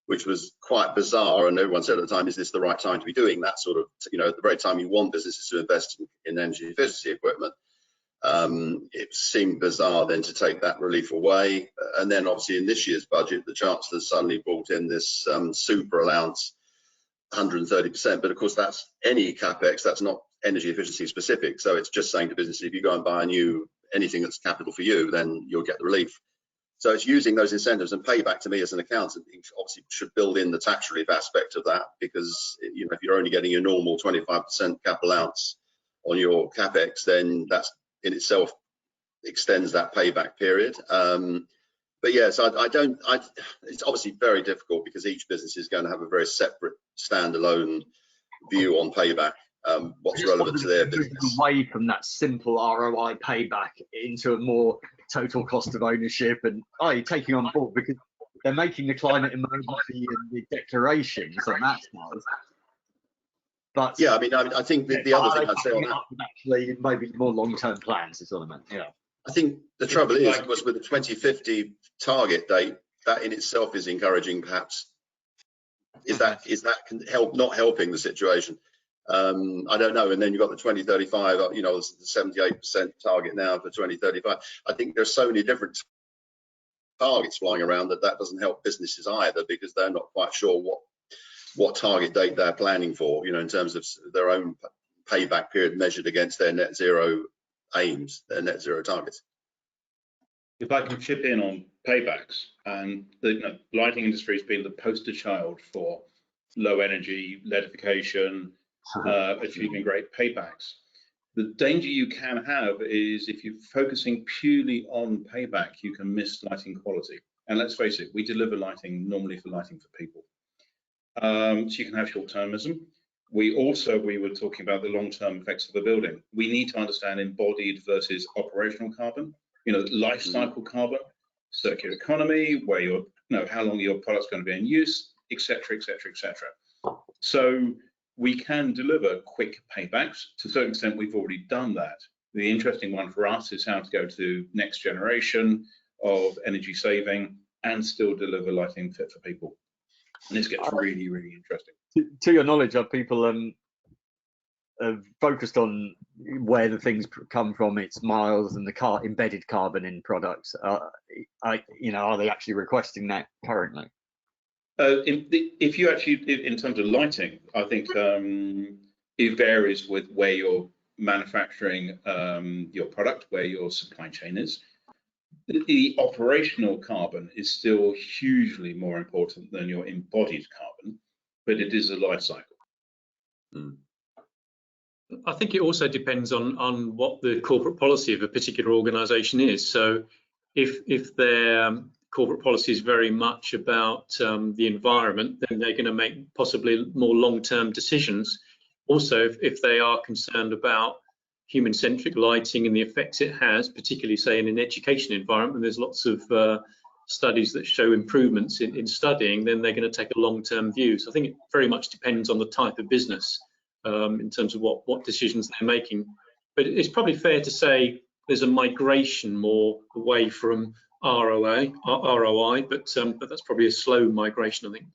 which was quite bizarre, and everyone said at the time, is this the right time to be doing that sort of, at the very time you want businesses to invest in energy efficiency equipment? It seemed bizarre then to take that relief away. And then obviously in this year's budget, the Chancellor suddenly brought in this super allowance, 130%, but of course that's any CapEx, that's not energy efficiency specific. So it's just saying to businesses, if you go and buy anything that's capital for you, then you'll get the relief. So it's using those incentives, and payback to me as an accountant obviously should build in the tax relief aspect of that, because if you're only getting your normal 25% capital allowance on your CapEx, then that's in itself extends that payback period. But yes, it's obviously very difficult, because each business is going to have a very separate standalone view on payback, what's relevant to their business. Away from that simple ROI payback into a more total cost of ownership, and taking on board, because they're making the climate emergency and the declarations on that side. But yeah, I think the other thing I'd say on that, actually maybe more long-term plans is what I meant. Yeah, I think the trouble is, of course, with the 2050 target date, that in itself is encouraging, perhaps. Is that not helping the situation? I don't know. And then you've got the 2035, the 78% target now for 2035. I think there's so many different targets flying around, that doesn't help businesses either, because they're not quite sure what target date they're planning for, in terms of their own payback period measured against their net zero aims, their net zero targets. If I can chip in on paybacks, and the lighting industry has been the poster child for low energy, LEDification, achieving great paybacks. The danger you can have is if you're focusing purely on payback, you can miss lighting quality. And let's face it, we deliver lighting normally for lighting for people. So you can have short-termism. We were talking about the long-term effects of the building. We need to understand embodied versus operational carbon, life cycle carbon, circular economy, where how long your product's going to be in use, etc., etc., etc. So we can deliver quick paybacks. To a certain extent, we've already done that. The interesting one for us is how to go to next generation of energy saving and still deliver lighting fit for people. And this gets really, really interesting. To your knowledge, are people focused on where the things come from, its miles and the embedded carbon in products? Are they actually requesting that currently? If you actually, in terms of lighting, I think it varies with where you're manufacturing your product, where your supply chain is. The operational carbon is still hugely more important than your embodied carbon, but it is a life cycle. I think it also depends on what the corporate policy of a particular organisation is. So if their corporate policy is very much about the environment, then they're going to make possibly more long-term decisions. Also, if they are concerned about human-centric lighting and the effects it has, particularly say in an education environment, there's lots of studies that show improvements in studying, then they're going to take a long-term view. So I think it very much depends on the type of business in terms of what decisions they're making. But it's probably fair to say there's a migration more away from ROI, but that's probably a slow migration, I think.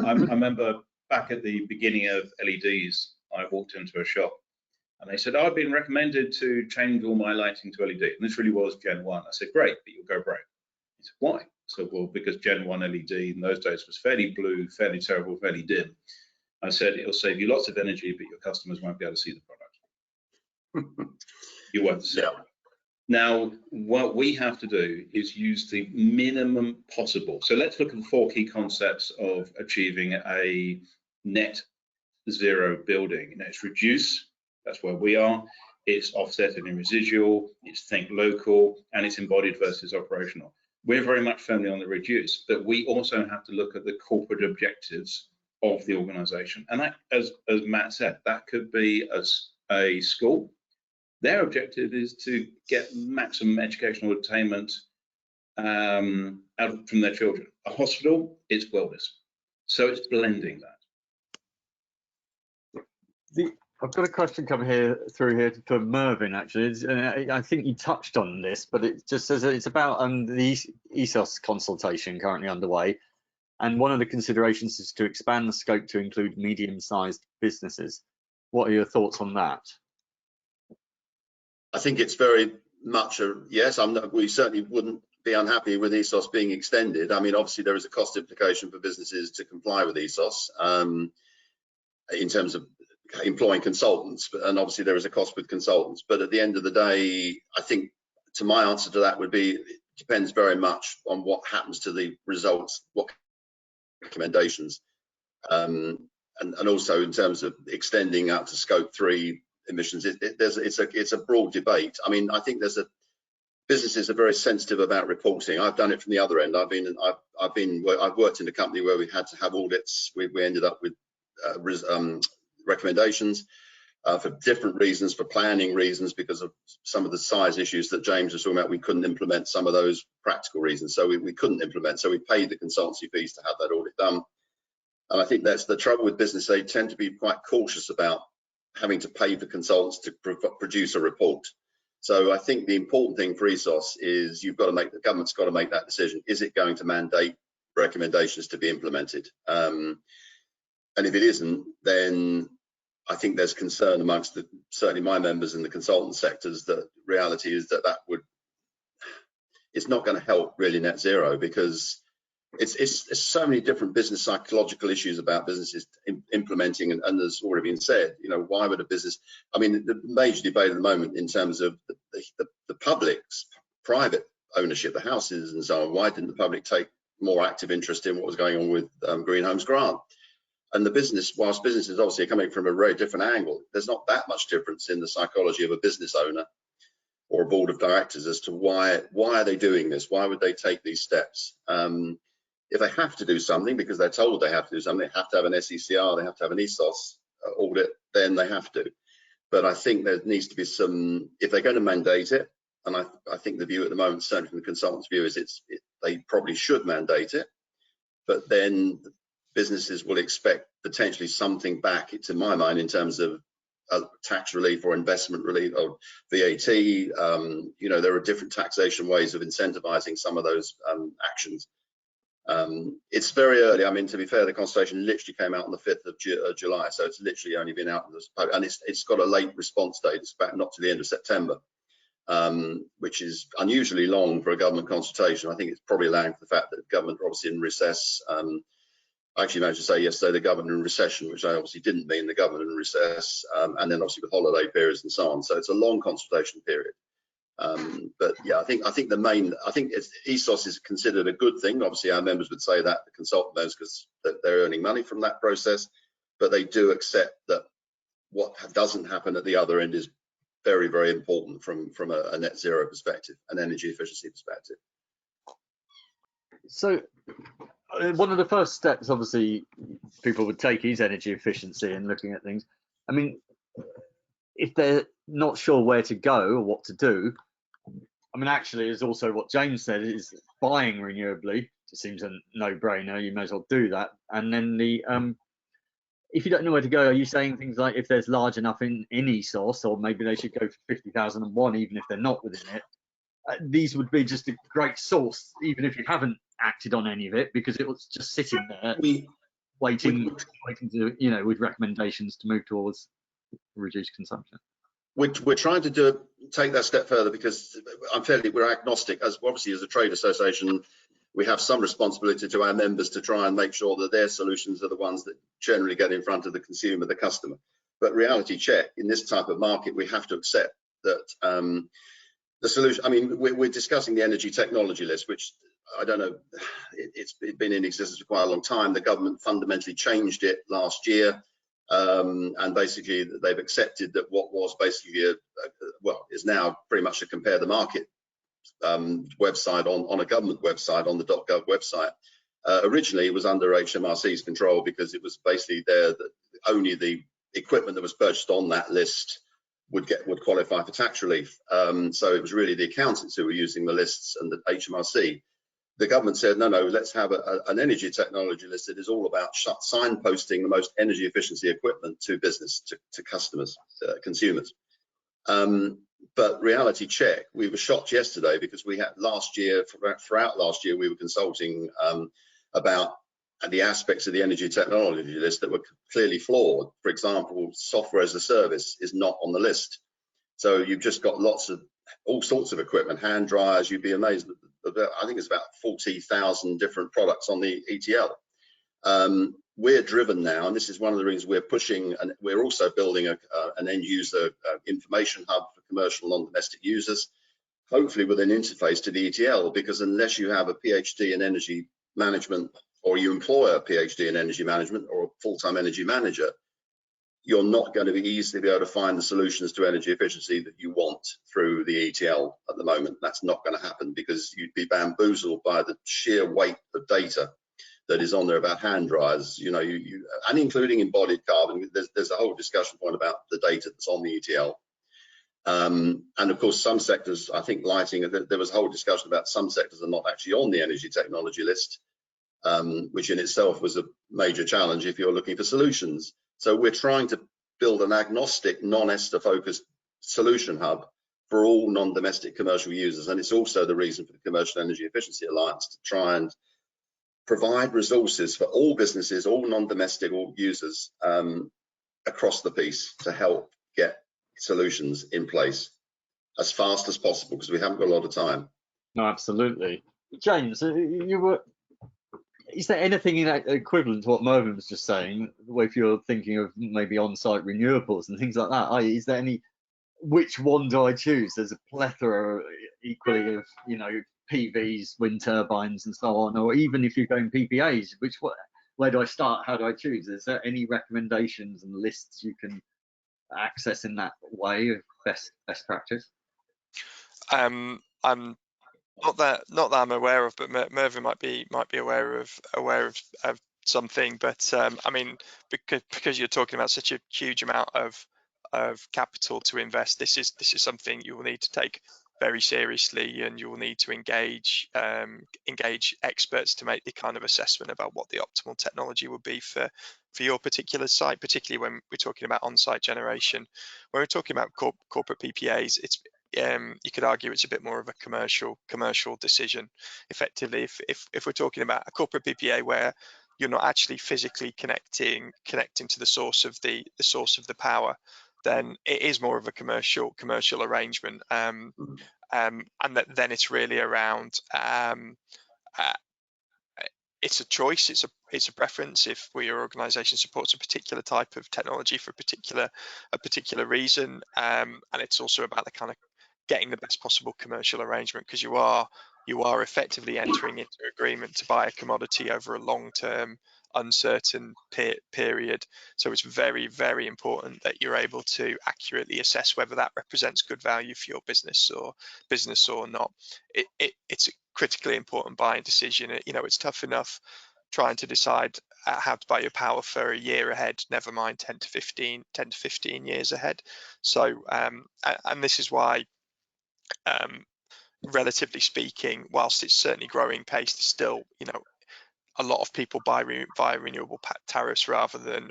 I remember back at the beginning of LEDs, I walked into a shop and they said, I've been recommended to change all my lighting to LED. And this really was Gen 1. I said, great, but you'll go broke. He said, why? So, well, because Gen 1 LED in those days was fairly blue, fairly terrible, fairly dim. I said, it'll save you lots of energy, but your customers won't be able to see the product. You won't see it. Now, what we have to do is use the minimum possible. So let's look at the 4 key concepts of achieving a net zero building. It's reduce, that's where we are. It's offsetting and residual, it's think local, and it's embodied versus operational. We're very much firmly on the reduce, but we also have to look at the corporate objectives of the organization. And that, as Matt said, that could be a school. Their objective is to get maximum educational attainment out from their children. A hospital, it's wellness. So it's blending that. I've got a question coming through here for Mervyn, actually. I think you touched on this, but it just says it's about the ESOS consultation currently underway. And one of the considerations is to expand the scope to include medium-sized businesses. What are your thoughts on that? I think it's very much a yes. We certainly wouldn't be unhappy with ESOS being extended. I mean, obviously there is a cost implication for businesses to comply with ESOS in terms of employing consultants, and obviously there is a cost with consultants. But at the end of the day, I think my answer to that would be it depends very much on what happens to the results, what recommendations, and also in terms of extending out to scope 3 emissions. It's a broad debate. I mean, I think businesses are very sensitive about reporting. I've done it from the other end. I've worked in a company where we had to have audits. We ended up with recommendations for different reasons, for planning reasons, because of some of the size issues that James was talking about. We couldn't implement some of those practical reasons, so we couldn't implement. So we paid the consultancy fees to have that audit done. And I think that's the trouble with business. They tend to be quite cautious about having to pay for consultants to produce a report. So I think the important thing for ESOS is the government's got to make that decision. Is it going to mandate recommendations to be implemented? And if it isn't, then I think there's concern amongst certainly my members in the consultant sectors that reality is that would, it's not going to help really net zero, because it's so many different business psychological issues about businesses implementing, and there's already been said, you know, why would a business, I mean, the major debate at the moment in terms of the public's private ownership, the houses and so on, why didn't the public take more active interest in what was going on with Green Homes Grant? And the business, whilst businesses obviously are coming from a very different angle, there's not that much difference in the psychology of a business owner or a board of directors as to why are they doing this? Why would they take these steps? If they have to do something because they're told they have to do something, they have to have an SECR, they have to have an ESOS audit, then they have to. But I think there needs to be some, if they're going to mandate it, and I think the view at the moment, certainly from the consultant's view, is they probably should mandate it, but then businesses will expect potentially something back, to my mind, in terms of tax relief or investment relief or VAT. You know, there are different taxation ways of incentivizing some of those actions. It's very early. I mean, to be fair, the consultation literally came out on the 5th of July, so it's literally only been out, and it's got a late response date. It's back not to the end of September, which is unusually long for a government consultation. I think it's probably allowing for the fact that the government are obviously in recess. I actually managed to say yesterday the government in recession, which I obviously didn't mean, the government in recess, and then obviously with holiday periods and so on. So it's a long consultation period. But yeah, I think ESOS is considered a good thing. Obviously, our members would say that, the consultant members, because they're earning money from that process. But they do accept that what doesn't happen at the other end is very, very important from a net zero perspective, an energy efficiency perspective. So one of the first steps, obviously, people would take is energy efficiency and looking at things. I mean, if they're not sure where to go or what to do, I mean, actually, is also what James said, is buying renewably. It seems a no-brainer. You may as well do that. And then if you don't know where to go, are you saying things like if there's large enough in ESOS, or maybe they should go for 50,001, even if they're not within it? These would be just a great source, even if you haven't acted on any of it, because it was just sitting there waiting to, you know, with recommendations to move towards reduced consumption. We're trying to take that step further, because we're agnostic. As obviously as a trade association, we have some responsibility to our members to try and make sure that their solutions are the ones that generally get in front of the consumer, the customer. But reality check, in this type of market, we have to accept that the solution, I mean, we're discussing the energy technology list, which I don't know, it's been in existence for quite a long time. The government fundamentally changed it last year. And basically they've accepted that what was basically is now pretty much a compare the market website on a government website, on the .gov website. Originally it was under HMRC's control, because it was basically there that only the equipment that was purchased on that list would qualify for tax relief. So it was really the accountants who were using the lists and the HMRC. The government said, no, let's have an energy technology list that is all about signposting the most energy efficiency equipment to business, to customers, consumers. But reality check, we were shocked yesterday, because we had throughout last year, we were consulting about the aspects of the energy technology list that were clearly flawed. For example, software as a service is not on the list. So you've just got all sorts of equipment, hand dryers. You'd be amazed. I think it's about 40,000 different products on the ETL. We're driven now, and this is one of the reasons we're pushing, and we're also building an end user information hub for commercial non-domestic users, hopefully with an interface to the ETL, because unless you have a PhD in energy management, or you employ a PhD in energy management or a full-time energy manager, you're not going to be easily able to find the solutions to energy efficiency that you want through the ETL at the moment. That's not going to happen, because you'd be bamboozled by the sheer weight of data that is on there about hand dryers, you know, and including embodied carbon. There's a whole discussion point about the data that's on the ETL. And of course, some sectors, I think lighting, there was a whole discussion about some sectors are not actually on the energy technology list, which in itself was a major challenge if you're looking for solutions. So we're trying to build an agnostic, non-ESTA focused solution hub for all non-domestic commercial users. And it's also the reason for the Commercial Energy Efficiency Alliance to try and provide resources for all businesses, all non-domestic, all users across the piece, to help get solutions in place as fast as possible, because we haven't got a lot of time. No, absolutely. James, is there anything in that equivalent to what Mervyn was just saying, if you're thinking of maybe on-site renewables and things like that? Is there any, which one do I choose? There's a plethora equally of, PVs, wind turbines and so on, or even if you're going PPAs, where do I start? How do I choose? Is there any recommendations and lists you can access in that way of best practice? I'm not that I'm aware of, but Mervyn might be aware of something. But I mean, because you're talking about such a huge amount of capital to invest, this is something you will need to take very seriously, and you will need to engage experts to make the kind of assessment about what the optimal technology would be for your particular site, particularly when we're talking about on-site generation. When we're talking about corporate PPAs, it's you could argue it's a bit more of a commercial decision. Effectively, if we're talking about a corporate PPA where you're not actually physically connecting to the source of the power, then it is more of a commercial arrangement, and then it's really around it's a choice, it's a preference. If your organisation supports a particular type of technology for a particular reason, and it's also about the kind of getting the best possible commercial arrangement, because you are effectively entering into agreement to buy a commodity over a long-term uncertain period. So it's very, very important that you're able to accurately assess whether that represents good value for your business or not. It's a critically important buying decision. It's tough enough trying to decide how to buy your power for a year ahead, never mind 10 to 15 years ahead. So and this is why, relatively speaking, whilst it's certainly growing pace, there's still a lot of people buy via renewable tariffs rather than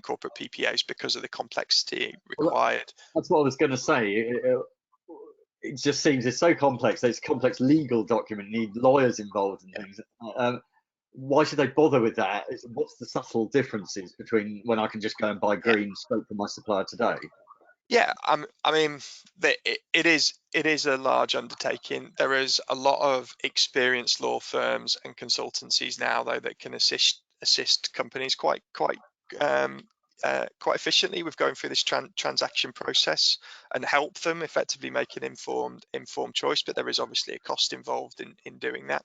corporate PPAs because of the complexity required. That's what I was going to say. It just seems it's so complex. There's a complex legal document, need lawyers involved and things. Why should they bother with that? What's the subtle differences between when I can just go and buy green straight from my supplier today? Yeah, I mean, it is a large undertaking. There is a lot of experienced law firms and consultancies now, though, that can assist companies quite efficiently with going through this transaction process and help them effectively make an informed choice. But there is obviously a cost involved in doing that.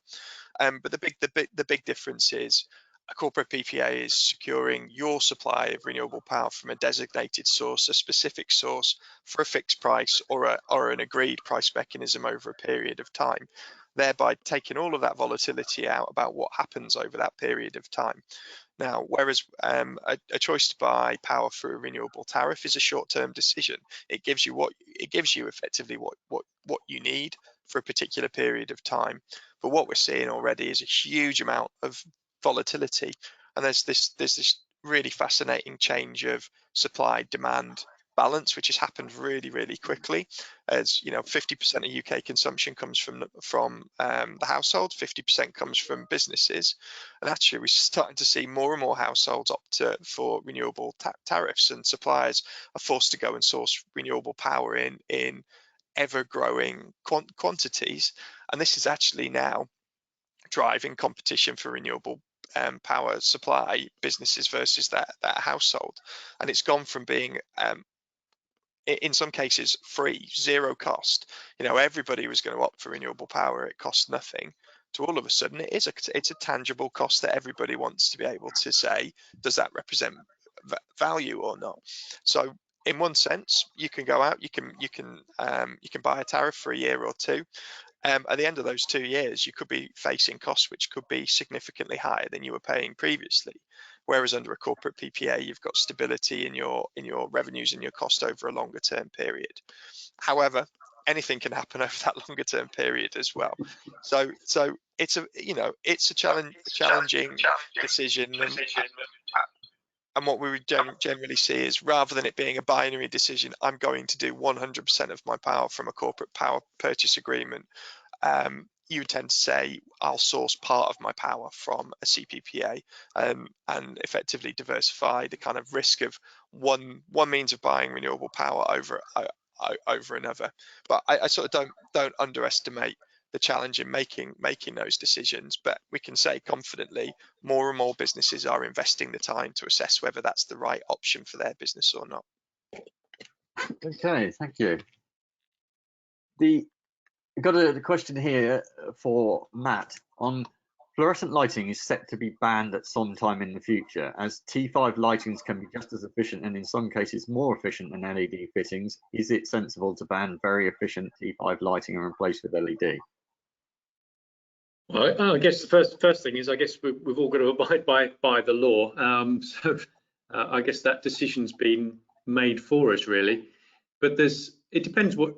But the big difference is a corporate PPA is securing your supply of renewable power from a designated source, a specific source, for a fixed price or an agreed price mechanism over a period of time, thereby taking all of that volatility out about what happens over that period of time. Now, whereas a choice to buy power through a renewable tariff is a short-term decision. It gives you effectively what you need for a particular period of time. But what we're seeing already is a huge amount of volatility, and there's this really fascinating change of supply demand balance, which has happened really quickly. As 50% of UK consumption comes from the household, 50% comes from businesses, and actually we're starting to see more and more households opt for renewable tariffs, and suppliers are forced to go and source renewable power in ever-growing quantities, and this is actually now driving competition for renewable power supply businesses versus that household. And it's gone from being in some cases free, zero cost, everybody was going to opt for renewable power, it costs nothing, to all of a sudden it's a tangible cost that everybody wants to be able to say, does that represent value or not? So in one sense, you can go out, you can buy a tariff for a year or two. At the end of those 2 years, you could be facing costs which could be significantly higher than you were paying previously. Whereas under a corporate PPA, you've got stability in your revenues and your cost over a longer term period. However, anything can happen over that longer term period as well. So it's a challenging decision. And what we would generally see is, rather than it being a binary decision, I'm going to do 100% of my power from a corporate power purchase agreement, you tend to say, I'll source part of my power from a CPPA, and effectively diversify the kind of risk of one means of buying renewable power over another. But I sort of don't underestimate challenge in making those decisions. But we can say confidently, more and more businesses are investing the time to assess whether that's the right option for their business or not. Okay, thank you. We've got a question here for Matt on fluorescent lighting is set to be banned at some time in the future, as T5 lightings can be just as efficient and in some cases more efficient than LED fittings. Is it sensible to ban very efficient T5 lighting and replace with LED? Well, I guess the first thing is, I guess we've all got to abide by the law. I guess that decision's been made for us, really. But it depends what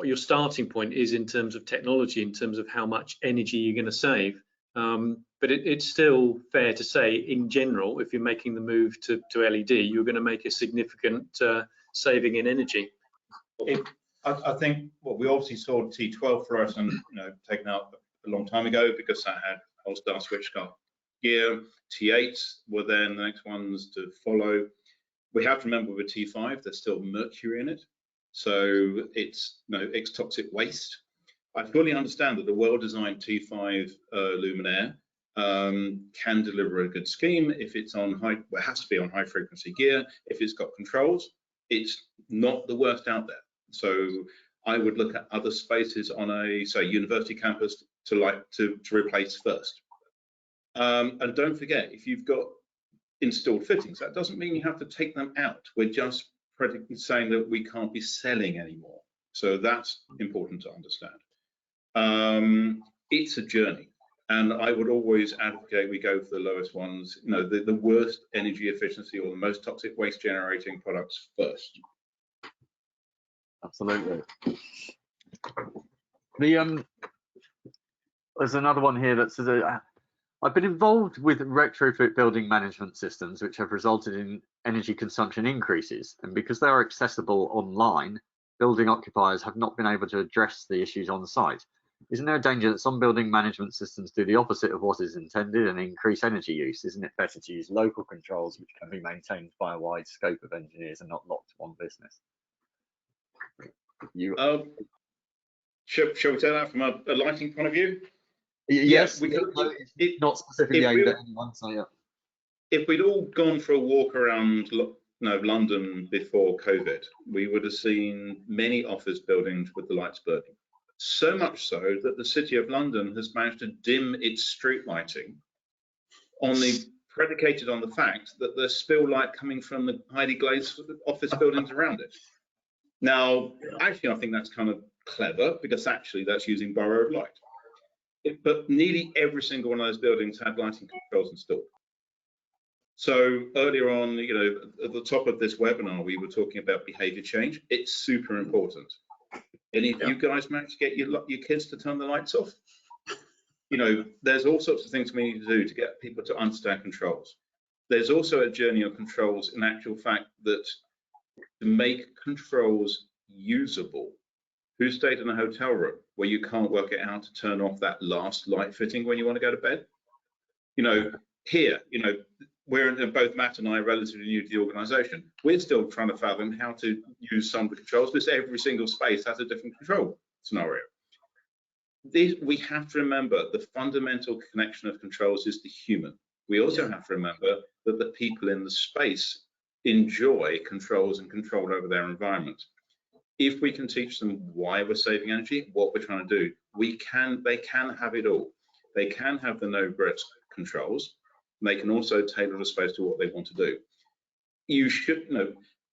your starting point is in terms of technology, in terms of how much energy you're going to save. But it's still fair to say, in general, if you're making the move to LED, you're going to make a significant saving in energy. I think we obviously saw T12 fluorescent, taken out a long time ago because that had whole-star switchcar gear. T8s were then the next ones to follow. We have to remember with T5, there's still mercury in it, so it's toxic waste. I fully understand that the well-designed T5 luminaire can deliver a good scheme if it's on it has to be on high-frequency gear. If it's got controls, it's not the worst out there. So I would look at other spaces on a, say, university campus to replace first. And don't forget, if you've got installed fittings, that doesn't mean you have to take them out. We're just saying that we can't be selling anymore. So that's important to understand. It's a journey, and I would always advocate we go for the lowest ones, the worst energy efficiency or the most toxic waste generating products first. Absolutely. There's another one here that says, I've been involved with retrofit building management systems which have resulted in energy consumption increases, and because they are accessible online, building occupiers have not been able to address the issues on site. Isn't there a danger that some building management systems do the opposite of what is intended and increase energy use? Isn't it better to use local controls which can be maintained by a wide scope of engineers and not locked to one business? Shall we take that from a lighting point of view? Yes, yeah, it's not specifically aimed at anyone. So yeah. If we'd all gone for a walk around London before COVID, we would have seen many office buildings with the lights burning. So much so that the City of London has managed to dim its street lighting predicated on the fact that there's spill light coming from the highly glazed office buildings around it. Now, actually, I think that's kind of clever because actually that's using borrowed light. But nearly every single one of those buildings had lighting controls installed. So earlier on, at the top of this webinar, we were talking about behaviour change. It's super important. Any of you guys managed to get your kids to turn the lights off? There's all sorts of things we need to do to get people to understand controls. There's also a journey of controls in actual fact that to make controls usable. Who stayed in a hotel room where you can't work it out to turn off that last light fitting when you want to go to bed? Here, we're both Matt and I are relatively new to the organisation. We're still trying to fathom how to use some of the controls because every single space has a different control scenario. We have to remember the fundamental connection of controls is the human. We also have to remember that the people in the space enjoy controls and control over their environment. If we can teach them why we're saving energy, what we're trying to do, they can have it all. They can have the no-grit controls. They can also tailor the space to what they want to do. You should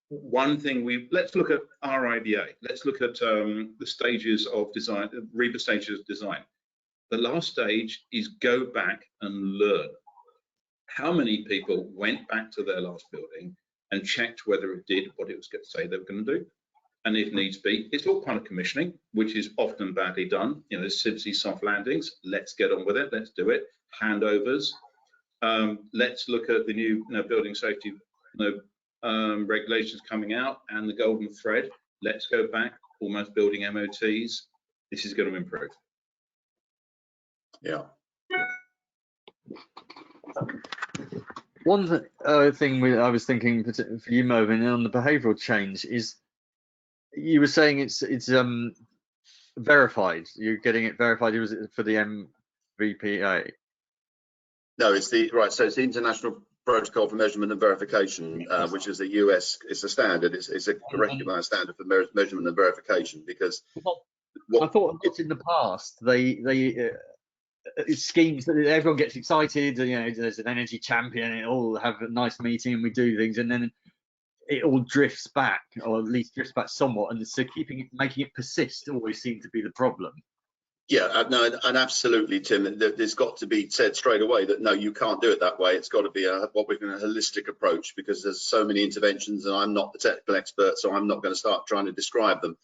one thing let's look at RIBA. Let's look at the stages of design, RIBA stages of design. The last stage is go back and learn. How many people went back to their last building and checked whether it did what it was going to say they were going to do? And if needs be, it's all kind of commissioning, which is often badly done. Simply soft landings. Let's get on with it. Let's do it. Handovers. Let's look at the new building safety regulations coming out and the golden thread. Let's go back, almost building MOTs. This is going to improve. Yeah. One thing I was thinking for you, Mervyn, on the behavioural change is you were saying it's verified? You're getting it verified? Was it for the MVPA? No, it's the right. So it's the International Protocol for Measurement and Verification, which is the US. It's a standard. It's a recognised standard for measurement and verification. Because I thought in the past they schemes that everyone gets excited. You know, there's an energy champion. It all have a nice meeting and we do things, and then it all drifts back, or at least drifts back somewhat. And so making it persist always seemed to be the problem. Yeah, no, and absolutely, Tim. There's got to be said straight away that no, you can't do it that way. It's got to be what we're going to holistic approach, because there's so many interventions, and I'm not the technical expert, so I'm not going to start trying to describe them.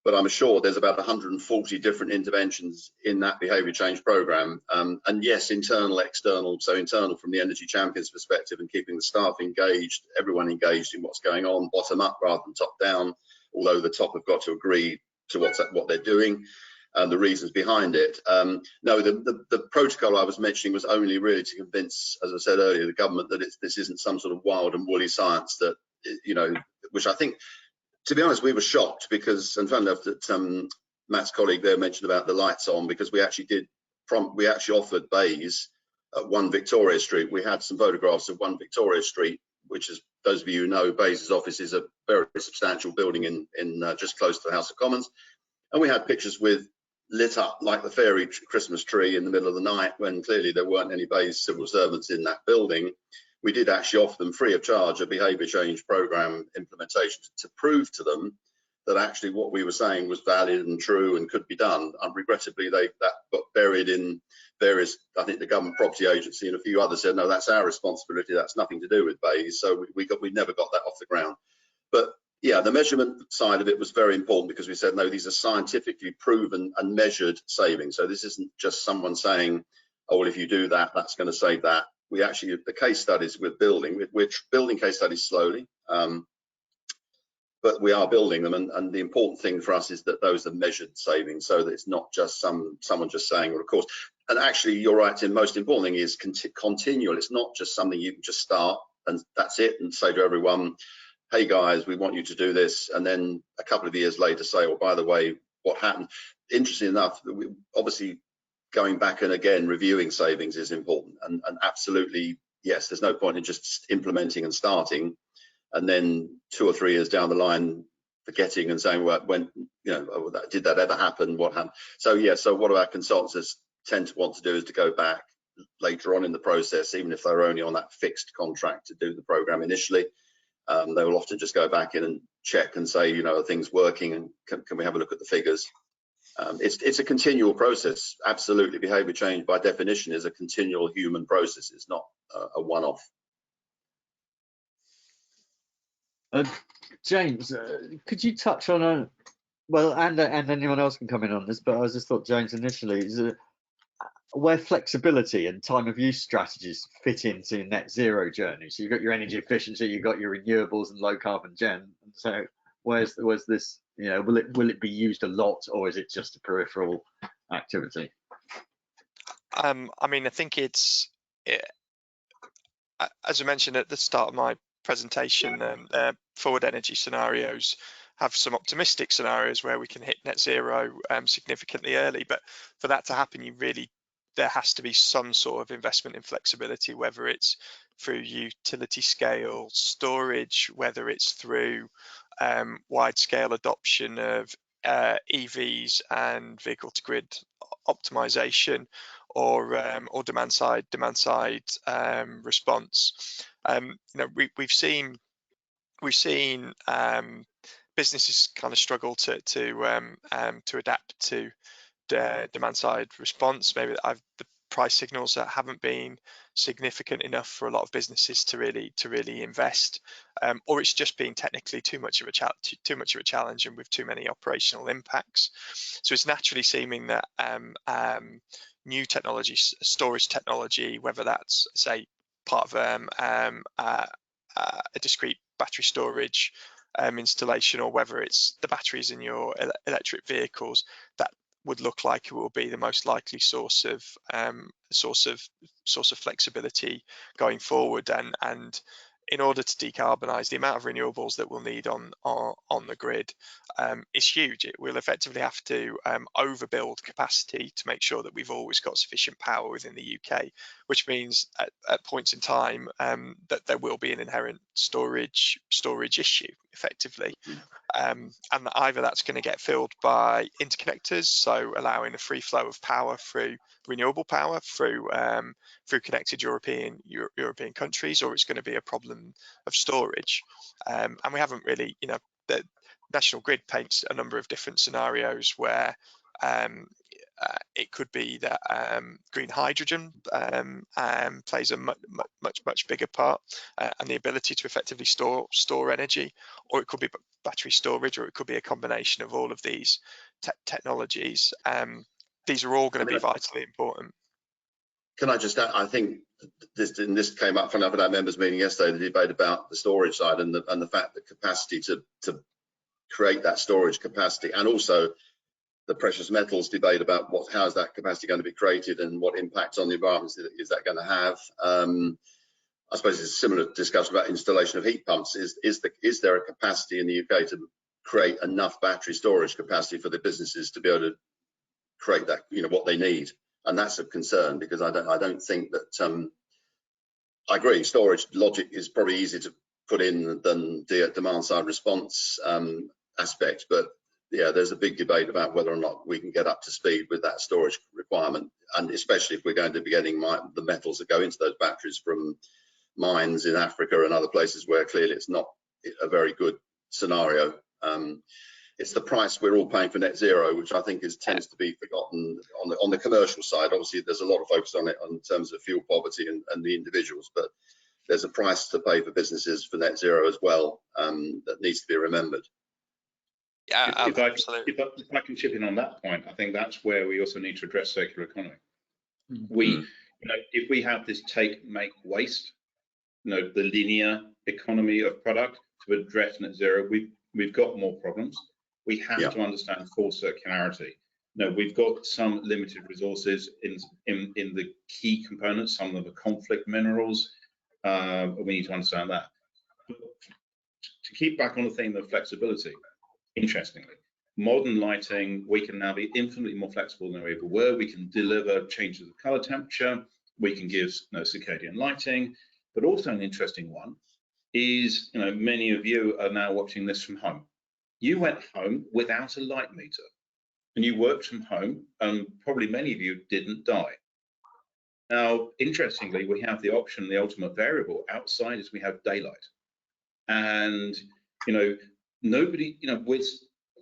But I'm sure there's about 140 different interventions in that behaviour change programme. And yes, internal, external. So internal from the energy champions perspective and keeping the staff engaged, everyone engaged in what's going on, bottom up rather than top down, although the top have got to agree to what they're doing and the reasons behind it. No, the protocol I was mentioning was only really to convince, as I said earlier, the government that this isn't some sort of wild and woolly science that, you know, which I think, to be honest, we were shocked because, and fun enough that Matt's colleague there mentioned about the lights on, because we actually offered bays at 1 Victoria Street. We had some photographs of 1 Victoria Street, which is, those of you who know, Bayes' office is a very substantial building in just close to the House of Commons. And we had pictures with lit up like the fairy Christmas tree in the middle of the night, when clearly there weren't any Bayes civil servants in that building. We did actually offer them free of charge a behaviour change programme implementation to prove to them that actually what we were saying was valid and true and could be done. And regrettably, that got buried in various, I think the Government Property Agency and a few others said, no, that's our responsibility, that's nothing to do with Bayes. So we never got that off the ground. But yeah, the measurement side of it was very important, because we said, no, these are scientifically proven and measured savings. So this isn't just someone saying, oh, well, if you do that, that's going to save that. We actually, the case studies we're building case studies slowly, but we are building them. And the important thing for us is that those are measured savings, so that it's not just someone just saying, well, of course. And actually, you're right, Tim, most important thing is continual. It's not just something you can just start and that's it, and say to everyone, hey guys, we want you to do this, and then a couple of years later say, well, by the way, what happened? Interesting enough, obviously going back and again reviewing savings is important, and absolutely yes, there's no point in just implementing and starting and then 2 or 3 years down the line forgetting and saying, well, when, you know, did that ever happen, what happened? So yeah, so what our consultants tend to want to do is to go back later on in the process, even if they're only on that fixed contract to do the program initially. They will often just go back in and check and say, you know, are things working, and can we have a look at the figures? It's a continual process. Absolutely, behaviour change by definition is a continual human process. It's not a one-off. James, could you touch on and anyone else can come in on this, but I just thought, James, initially, is where flexibility and time of use strategies fit into net zero journey. So you've got your energy efficiency, you've got your renewables and low carbon gen. And so where's this, you know, will it be used a lot, or is it just a peripheral activity? I mean, I think as I mentioned at the start of my presentation, forward energy scenarios have some optimistic scenarios where we can hit net zero significantly early, but for that to happen, there has to be some sort of investment in flexibility, whether it's through utility scale storage, whether it's through wide scale adoption of EVs and vehicle to grid optimization, or demand side response. You know, we've seen businesses kind of struggle to adapt to demand side response. Maybe the price signals that haven't been significant enough for a lot of businesses to really invest, or it's just been technically too much of a challenge and with too many operational impacts. So it's naturally seeming that new technology, storage technology, whether that's, say, part of a discrete battery storage installation, or whether it's the batteries in your electric vehicles, that would look like it will be the most likely source of flexibility going forward. And in order to decarbonise, the amount of renewables that we'll need on the grid is huge. It will effectively have to overbuild capacity to make sure that we've always got sufficient power within the UK, which means at points in time that there will be an inherent storage issue effectively. And either that's going to get filled by interconnectors, so allowing a free flow of power through renewable power through connected European countries, or it's going to be a problem of storage. And we haven't really, the National Grid paints a number of different scenarios where it could be that green hydrogen plays a much bigger part, and the ability to effectively store energy, or it could be battery storage, or it could be a combination of all of these technologies. These are all going to be vitally important. Can I just add, I think this came up from our members meeting yesterday, the debate about the storage side and the fact that capacity to create that storage capacity, and also the precious metals debate about how is that capacity going to be created and what impact on the environment is that going to have. I suppose it's a similar discussion about installation of heat pumps. Is there a capacity in the UK to create enough battery storage capacity for the businesses to be able to create that, what they need? And that's a concern, because I don't think that I agree, storage logic is probably easier to put in than the demand side response aspect, but yeah, there's a big debate about whether or not we can get up to speed with that storage requirement, and especially if we're going to be getting the metals that go into those batteries from mines in Africa and other places where clearly it's not a very good scenario. It's the price we're all paying for net zero, which I think tends to be forgotten on the commercial side. Obviously, there's a lot of focus on it in terms of fuel poverty and the individuals, but there's a price to pay for businesses for net zero as well that needs to be remembered. Yeah, absolutely. If I can chip in on that point, I think that's where we also need to address circular economy. If we have this take, make, waste, the linear economy of product to address net zero, we've got more problems. We have to understand full circularity. We've got some limited resources in the key components. Some of the conflict minerals. We need to understand that. But to keep back on the theme of flexibility, interestingly, modern lighting, we can now be infinitely more flexible than we ever were. We can deliver changes of color temperature. We can give circadian lighting. But also an interesting one is, many of you are now watching this from home. You went home without a light meter and you worked from home, and probably many of you didn't die. Now, interestingly, we have the option, the ultimate variable outside is we have daylight. And, nobody, with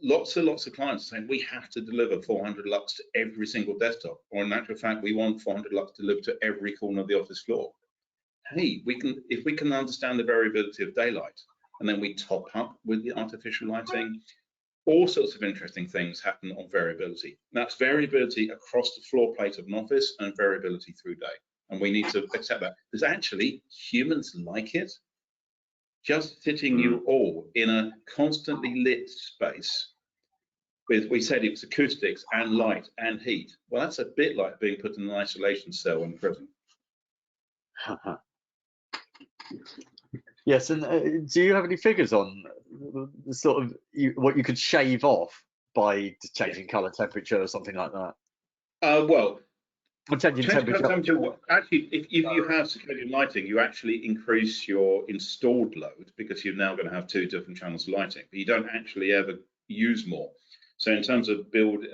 lots of clients saying we have to deliver 400 lux to every single desktop, or in actual fact, we want 400 lux delivered to every corner of the office floor. Hey, if we can understand the variability of daylight, and then we top up with the artificial lighting, all sorts of interesting things happen on variability. That's variability across the floor plate of an office and variability through day. And we need to accept that, because actually humans like it. Just sitting you all in a constantly lit space with, we said it was acoustics and light and heat. Well, that's a bit like being put in an isolation cell in prison. Yes, and do you have any figures on the sort of what you could shave off by changing color temperature or something like that? Well, changing temperature. Actually, if you have circadian lighting, you actually increase your installed load, because you're now going to have 2 different channels of lighting, but you don't actually ever use more. So in terms of build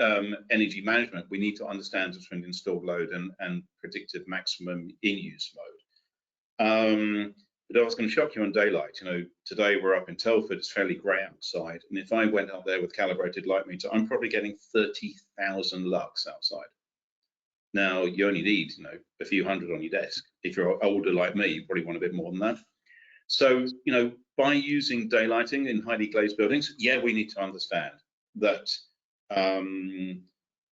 energy management, we need to understand between installed load and predicted maximum in-use mode. But I was going to shock you on daylight. Today we're up in Telford, it's fairly grey outside, and if I went out there with calibrated light meter, I'm probably getting 30,000 lux outside. Now, you only need, a few hundred on your desk. If you're older like me, you probably want a bit more than that. So, by using daylighting in highly glazed buildings, we need to understand that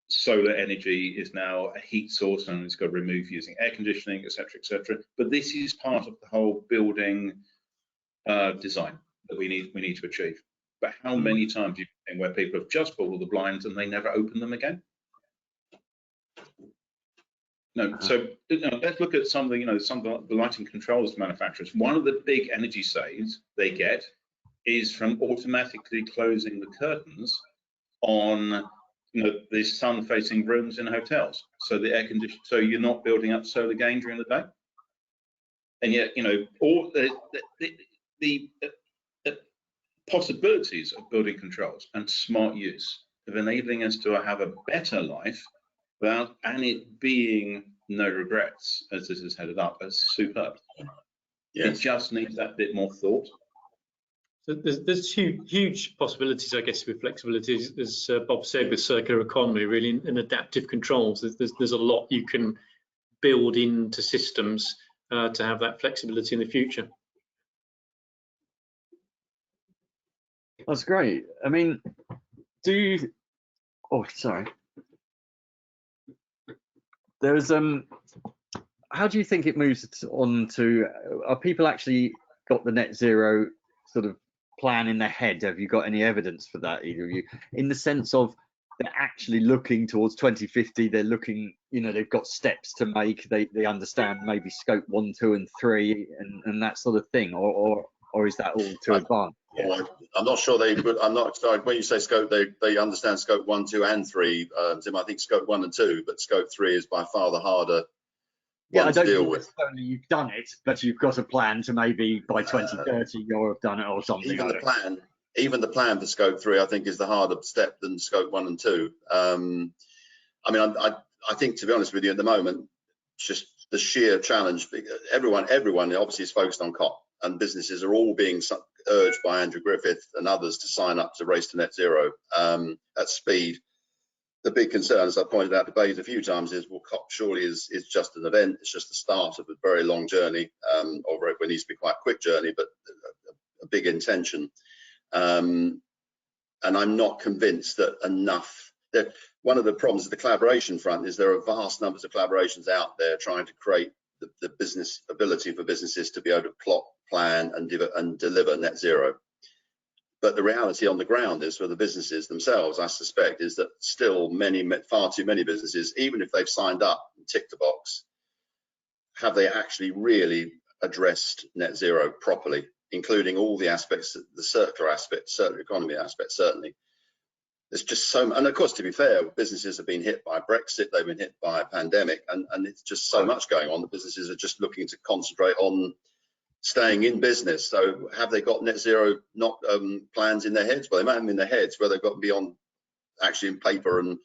solar energy is now a heat source and it's got to remove using air conditioning, etc., etc. But this is part of the whole building design that we need to achieve. But how many times do you think where people have just pulled all the blinds and they never open them again? No, so let's look at some of the, some of the lighting controls manufacturers. One of the big energy saves they get is from automatically closing the curtains on, the sun-facing rooms in hotels, so the air condition, so you're not building up solar gain during the day. And yet, all the possibilities of building controls and smart use of enabling us to have a better life and it being no regrets, as this is headed up, as superb. Yes. It just needs that bit more thought. So there's huge possibilities, I guess, with flexibility, as Bob said, with circular economy, really, and adaptive controls. There's a lot you can build into systems to have that flexibility in the future. That's great. I mean, there's how do you think it moves on to, are people actually got the net zero sort of plan in their head? Have you got any evidence for that, either of you, in the sense of they're actually looking towards 2050, they're looking, they've got steps to make, they understand maybe scope 1, 2 and 3 and that sort of thing, or is that all too advanced? Well, I'm not sure I'm not sorry, when you say scope, they understand scope 1, 2 and 3, Tim. I think scope 1 and 2, but scope 3 is by far the harder one to deal with. Necessarily you've done it, but you've got a plan to maybe by 2030 you'll have done it or something. Even the plan for scope 3, I think, is the harder step than scope 1 and 2. I mean, I think, to be honest with you, at the moment, just the sheer challenge, everyone obviously is focused on COP, and businesses are all being urged by Andrew Griffith and others to sign up to Race to Net Zero at speed. The big concern, as I pointed out to Bays a few times, is, well, COP surely is just an event. It's just the start of a very long journey, or it needs to be quite a quick journey, but a big intention. And I'm not convinced that enough. One of the problems of the collaboration front is there are vast numbers of collaborations out there trying to create the business ability for businesses to be able to plot, plan and deliver net zero. But the reality on the ground is, for the businesses themselves, I suspect, is that still far too many businesses, even if they've signed up and ticked a box, have they actually really addressed net zero properly, including all the aspects, the circular aspect, circular economy aspect, certainly. There's just so much, and of course, to be fair, businesses have been hit by Brexit, they've been hit by a pandemic, and it's just so much going on that businesses are just looking to concentrate on staying in business. So have they got net zero plans in their heads? Well, they might have them in their heads. Whether they've got beyond actually in paper and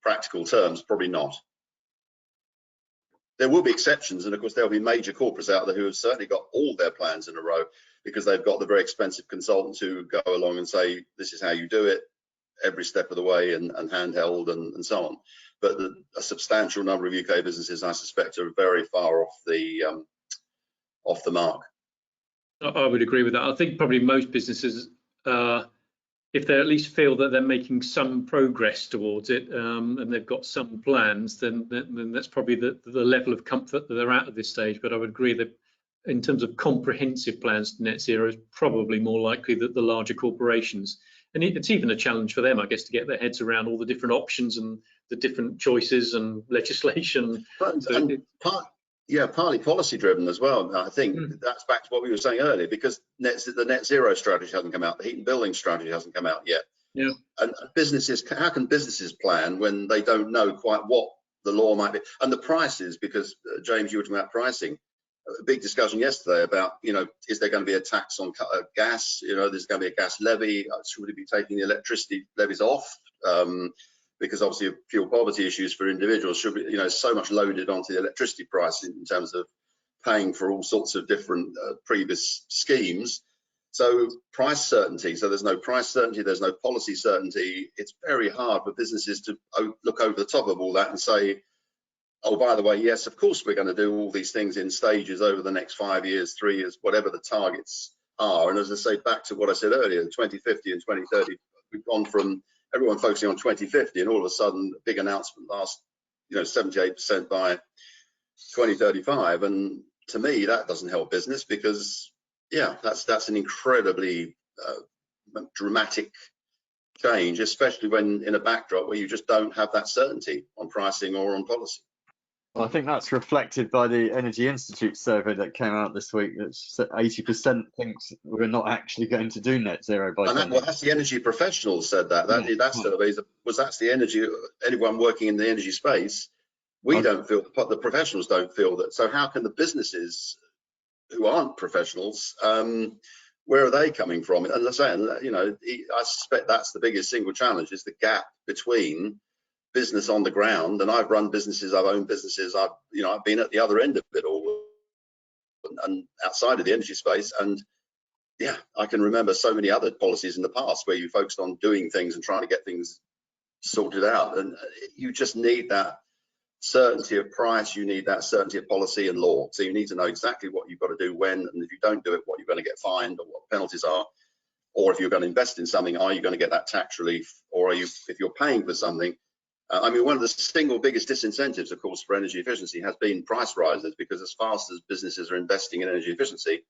practical terms, probably not. There will be exceptions, and of course there'll be major corporates out there who have certainly got all their plans in a row, because they've got the very expensive consultants who go along and say, this is how you do it every step of the way, and handheld and so on. But a substantial number of UK businesses, I suspect, are very far off the mark. I would agree with that. I think probably most businesses, if they at least feel that they're making some progress towards it, and they've got some plans, then that's probably the level of comfort that they're at this stage. But I would agree that in terms of comprehensive plans to net zero, is probably more likely that the larger corporations. And it's even a challenge for them, I guess, to get their heads around all the different options and the different choices and legislation. Partly policy driven as well. I think that's back to what we were saying earlier, because the net zero strategy hasn't come out, the heat and building strategy hasn't come out yet. Yeah. And businesses, how can businesses plan when they don't know quite what the law might be, and the prices? Because James, you were talking about pricing. A big discussion yesterday about, is there going to be a tax on gas? There's going to be a gas levy. Should we be taking the electricity levies off? Because obviously fuel poverty issues for individuals should be, so much loaded onto the electricity price in terms of paying for all sorts of different previous schemes. So price certainty. So there's no price certainty. There's no policy certainty. It's very hard for businesses to look over the top of all that and say, oh, by the way, yes, of course, we're going to do all these things in stages over the next 5 years, 3 years, whatever the targets are. And as I say, back to what I said earlier, 2050 and 2030, we've gone from everyone focusing on 2050, and all of a sudden, a big announcement last, 78% by 2035. And to me, that doesn't help business, because, yeah, that's an incredibly dramatic change, especially when in a backdrop where you just don't have that certainty on pricing or on policy. I think that's reflected by the Energy Institute survey that came out this week. That 80% thinks we're not actually going to do net zero by 20. Well, that's the energy professionals said that. That survey that's the energy, anyone working in the energy space. We don't feel, the professionals don't feel that. So how can the businesses who aren't professionals, where are they coming from? And let's say, you know, I suspect that's the biggest single challenge, is the gap between business on the ground. And I've run businesses, I've owned businesses, I've been at the other end of it all and outside of the energy space. And yeah, I can remember so many other policies in the past where you focused on doing things and trying to get things sorted out. And you just need that certainty of price, you need that certainty of policy and law. So you need to know exactly what you've got to do when, and if you don't do it, what you're going to get fined or what penalties are. Or if you're going to invest in something, are you going to get that tax relief? Or are you, if you're paying for something, I mean, one of the single biggest disincentives, of course, for energy efficiency has been price rises, because as fast as businesses are investing in energy efficiency,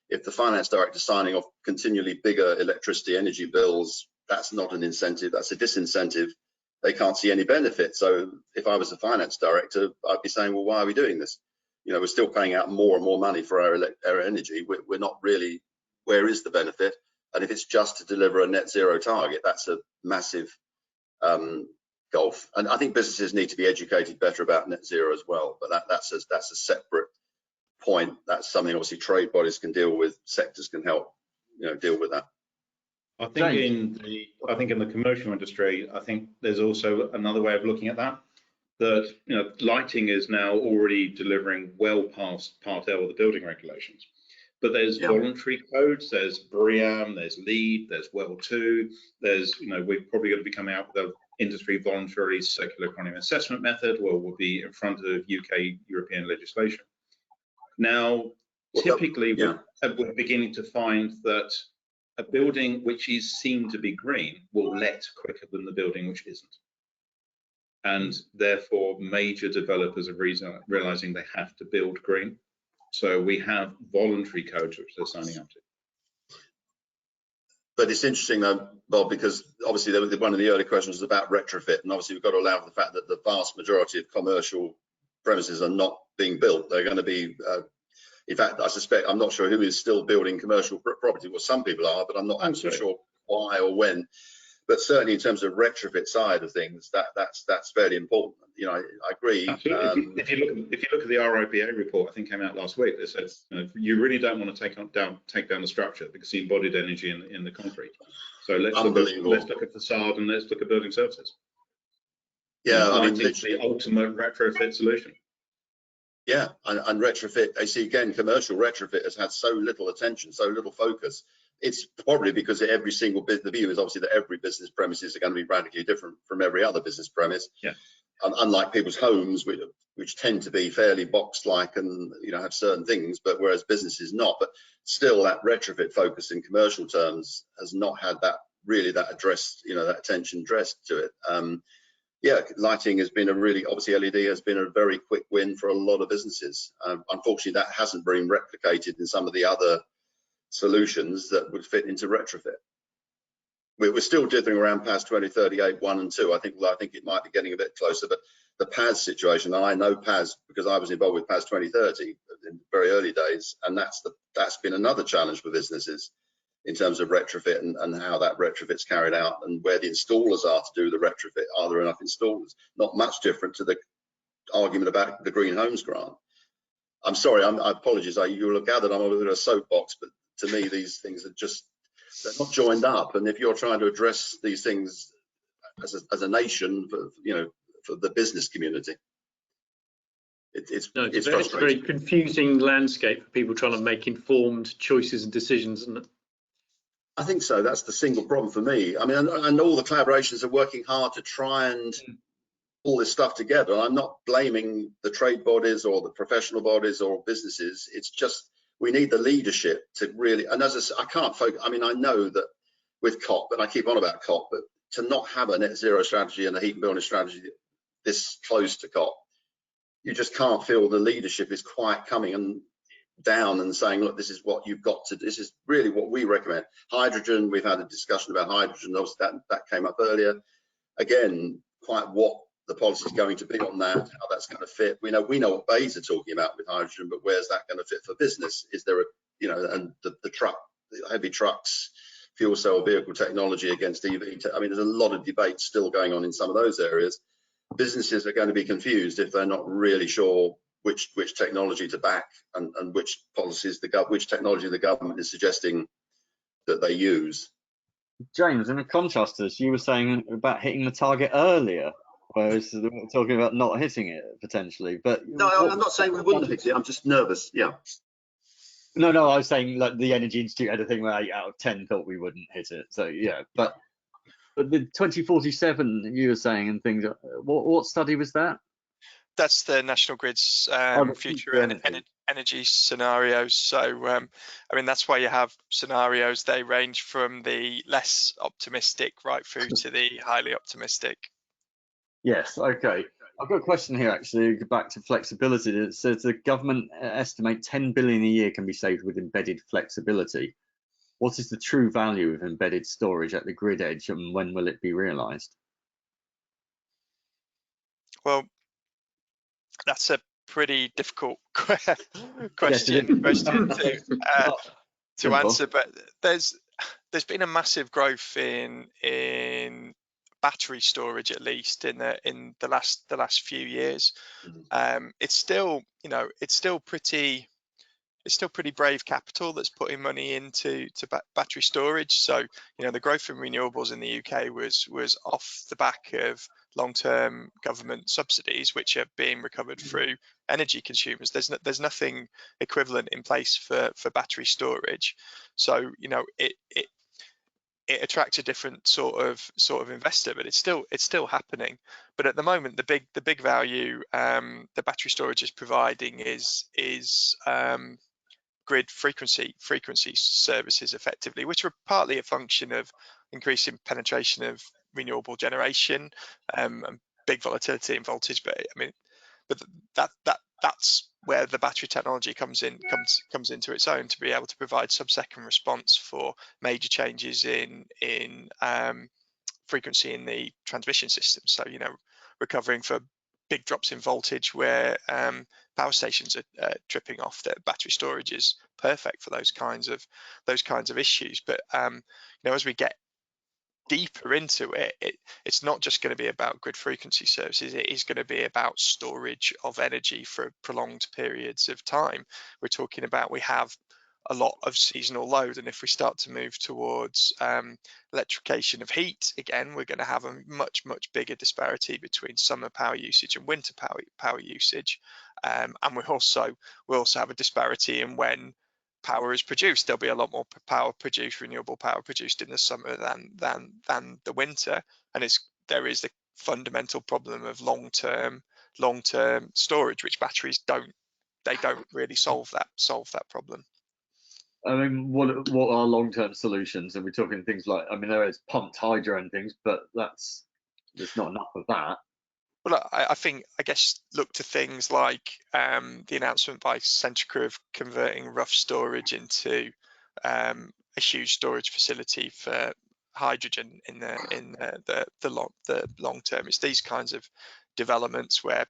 if the finance director is signing off continually bigger electricity energy bills, that's not an incentive, that's a disincentive. They can't see any benefit. So if I was a finance director, I'd be saying, well, why are we doing this? You know, we're still paying out more and more money for our energy. We're not really, where is the benefit? And if it's just to deliver a net zero target, that's a massive gulf. And I think businesses need to be educated better about net zero as well. But that's a separate point. That's something obviously trade bodies can deal with, sectors can help, you know, deal with that. I think in the commercial industry, I think there's also another way of looking at that. That, you know, lighting is now already delivering well past Part L of the building regulations. But there's voluntary codes, there's BREEAM, there's LEED, there's WELL 2, there's, you know, we're probably going to be coming out with an industry voluntary circular economy assessment method, where we'll be in front of UK European legislation. Now, typically, we're beginning to find that a building which is seen to be green will let quicker than the building which isn't. And therefore, major developers are realizing they have to build green. So we have voluntary codes which they're signing up to. But it's interesting though, Bob, because obviously one of the early questions was about retrofit, and obviously we've got to allow for the fact that the vast majority of commercial premises are not being built. They're going to be, in fact, I suspect, I'm not sure who is still building commercial property. Well, some people are, but I'm not actually sure why or when. But certainly in terms of retrofit side of things, that's fairly important. You know, I agree. Absolutely. If you look at the RIPA report, I think came out last week, that said, you know, you really don't want to take down the structure because the embodied energy in the concrete. So let's look at facade and let's look at building services. Yeah, I mean, it's the ultimate retrofit solution. Yeah, and retrofit, I see again, commercial retrofit has had so little attention, so little focus. It's probably because every single business, the view is obviously that every business premises are going to be radically different from every other business premise. Yeah. Unlike people's homes, which tend to be fairly box-like and, you know, have certain things, but whereas businesses not. But still, that retrofit focus in commercial terms has not had that addressed, you know, that attention addressed to it. Yeah, lighting has been obviously LED has been a very quick win for a lot of businesses. Unfortunately, that hasn't been replicated in some of the other solutions that would fit into retrofit. We're still dithering around PAS 2038 1 and 2. I think it might be getting a bit closer, but the PAS situation, and I know PAS because I was involved with PAS 2030 in very early days, and that's been another challenge for businesses in terms of retrofit and how that retrofit's carried out and where the installers are to do the retrofit. Are there enough installers? Not much different to the argument about the Green Homes Grant. I'm sorry, I apologize. You'll have gathered I'm a bit of a soapbox, but to me, these things are they're not joined up. And if you're trying to address these things as a nation, for the business community, it's frustrating. A very confusing landscape for people trying to make informed choices and decisions, isn't it? I think so. That's the single problem for me. I mean, and all the collaborations are working hard to try and pull this stuff together. And I'm not blaming the trade bodies or the professional bodies or businesses. It's just we need the leadership to really. And as I can't focus. I mean, I know that with COP, and I keep on about COP, but to not have a net zero strategy and a heat and building strategy this close to COP, you just can't feel the leadership is quite coming down and saying, look, this is what you've got to, this is really what we recommend. Hydrogen, we've had a discussion about hydrogen, obviously that came up earlier. Again, quite what the policy is going to be on that, how that's going to fit. We know what BAs are talking about with hydrogen, but where's that going to fit for business? Is there a, you know, and the heavy trucks, fuel cell vehicle technology against EV? I mean, there's a lot of debate still going on in some of those areas. Businesses are going to be confused if they're not really sure which technology to back and which policies which technology the government is suggesting that they use. James, in contrast to this, you were saying about hitting the target earlier, whereas we're talking about not hitting it potentially. But no, I'm not saying we wouldn't hit it. I'm just nervous. Yeah. No, I was saying like the Energy Institute had a thing where 8 out of 10 thought we wouldn't hit it. So yeah, but the 2047 you were saying and things. What study was that? That's the National Grid's future energy scenarios. So, I mean, that's why you have scenarios. They range from the less optimistic right through to the highly optimistic. Yes, okay. I've got a question here, actually, back to flexibility. It says the government estimate 10 billion a year can be saved with embedded flexibility. What is the true value of embedded storage at the grid edge, and when will it be realised? Well, that's a pretty difficult question to answer, but there's been a massive growth in battery storage, at least in the last few years. It's still pretty brave capital that's putting money into battery storage. So, you know, the growth in renewables in the UK was off the back of long-term government subsidies, which are being recovered through energy consumers. There's nothing equivalent in place for battery storage. So, you know, it attracts a different sort of investor, but it's still happening. But at the moment, the big value the battery storage is providing is grid frequency services, effectively, which are partly a function of increasing penetration of renewable generation and big volatility in voltage. But I mean, that's where the battery technology comes into its own, to be able to provide sub-second response for major changes in frequency in the transmission system. So, you know, recovering for big drops in voltage where power stations are tripping off. That battery storage is perfect for those kinds of issues. But you know, as we get deeper into it, it's not just going to be about grid frequency services. It is going to be about storage of energy for prolonged periods of time. We're talking about, we have a lot of seasonal load, and if we start to move towards electrification of heat again, we're going to have a much bigger disparity between summer power usage and winter power usage, and we'll also have a disparity in when power is produced. There'll be a lot more renewable power produced in the summer than the winter, and there is the fundamental problem of long-term storage, which batteries don't really solve that problem. I mean, what are long-term solutions? And we're talking things like, I mean, there is pumped hydro and things, but there's not enough of that. Well, I guess look to things like the announcement by Centrica of converting rough storage into a huge storage facility for hydrogen in the long term. It's these kinds of developments where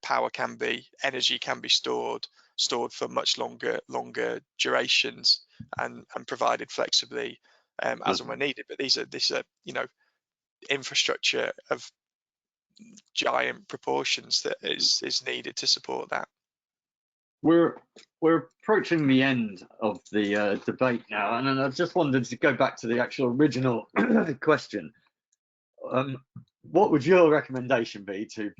energy can be stored for much longer durations and provided flexibly as and when needed. But these are you know, infrastructure of giant proportions that is needed to support that. We're approaching the end of the debate now, and I just wanted to go back to the actual original question. What would your recommendation be to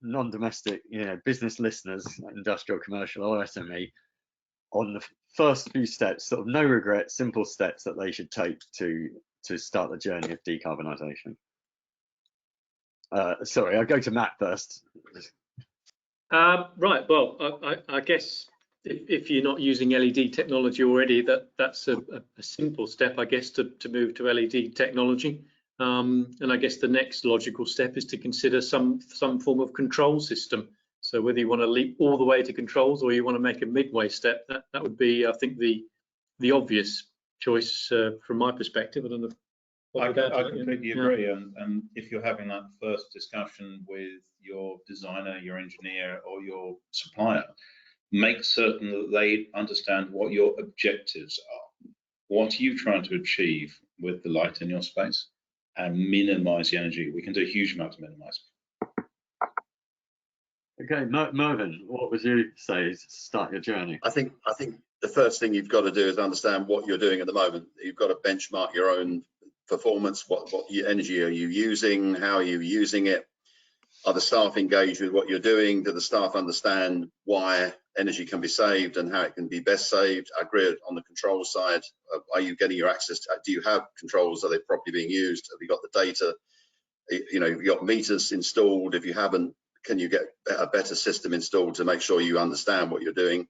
non-domestic, you know, business listeners, industrial, commercial, or SME, on the first few steps, sort of no regret, simple steps that they should take to start the journey of decarbonisation? Sorry, I'll go to Matt first. Right, well, I guess if you're not using LED technology already, that's a simple step, I guess, to move to LED technology. And I guess the next logical step is to consider some form of control system. So whether you want to leap all the way to controls or you want to make a midway step, that would be, I think, the obvious choice from my perspective. I don't know. I completely agree. And if you're having that first discussion with your designer, your engineer, or your supplier, make certain that they understand what your objectives are. What are you trying to achieve with the light in your space? And minimize the energy. We can do a huge amount to minimize. Okay, Mervyn, what would you say is start your journey? I think the first thing you've got to do is understand what you're doing at the moment. You've got to benchmark your own performance. What energy are you using? How are you using it? Are the staff engaged with what you're doing? Do the staff understand why energy can be saved and how it can be best saved? I agree on the control side. Are you getting your access to, do you have controls? Are they properly being used? Have you got the data? You know, you've got meters installed. If you haven't, can you get a better system installed to make sure you understand what you're doing?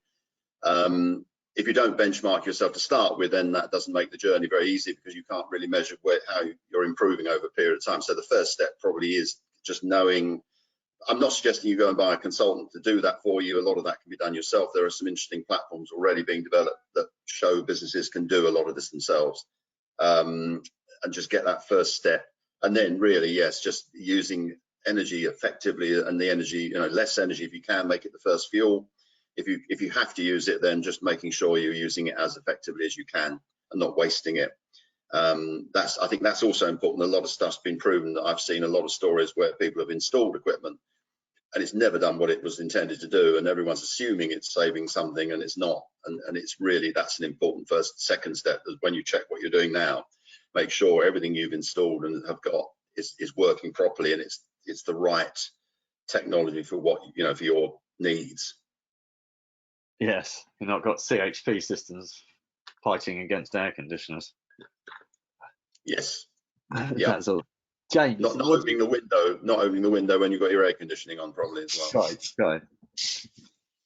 If you don't benchmark yourself to start with, then that doesn't make the journey very easy, because you can't really measure how you're improving over a period of time. So the first step probably is just knowing. I'm not suggesting you go and buy a consultant to do that for you. A lot of that can be done yourself. There are some interesting platforms already being developed that show businesses can do a lot of this themselves, and just get that first step. And then really, yes, just using energy effectively, and the energy, you know, less energy if you can, make it the first fuel. If you have to use it, then just making sure you're using it as effectively as you can and not wasting it. I think that's also important. A lot of stuff's been proven. That I've seen a lot of stories where people have installed equipment and it's never done what it was intended to do, and everyone's assuming it's saving something, and it's not. And it's really, that's an important second step, is when you check what you're doing now, make sure everything you've installed and have got is working properly, and it's the right technology for what, you know, for your needs. Yes, you've not got CHP systems fighting against air conditioners. Yes. Yeah. That's all. James, not opening the window when you've got your air conditioning on, probably as well. Right.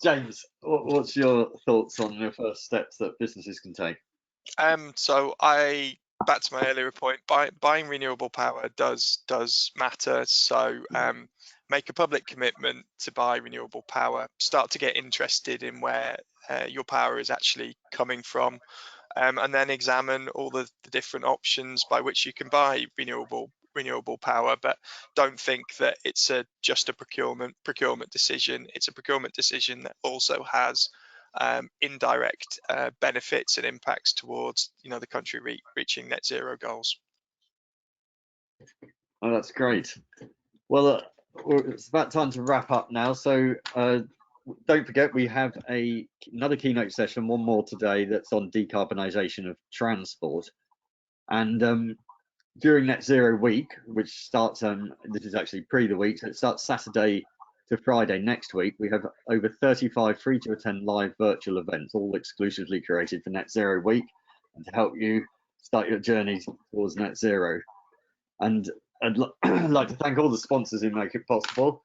James, what's your thoughts on the first steps that businesses can take? So back to my earlier point, buying renewable power does matter. So make a public commitment to buy renewable power. Start to get interested in where your power is actually coming from, and then examine all the different options by which you can buy renewable power. But don't think that it's just a procurement decision. It's a procurement decision that also has indirect benefits and impacts towards, you know, the country reaching net zero goals. Oh, that's great. Well, it's about time to wrap up now. So don't forget, we have another keynote session, one more today, that's on decarbonisation of transport. And during Net Zero Week, which starts, this is actually pre the week, so it starts Saturday to Friday next week, we have over 35 free to attend live virtual events, all exclusively created for Net Zero Week and to help you start your journey towards net zero. And I'd like to thank all the sponsors who make it possible,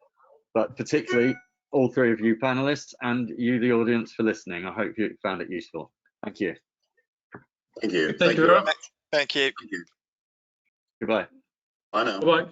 but particularly all three of you panelists and you, the audience, for listening. I hope you found it useful. Thank you. Thank you. Thank you very much. Thank you. Thank you. Goodbye. Bye now. Bye-bye.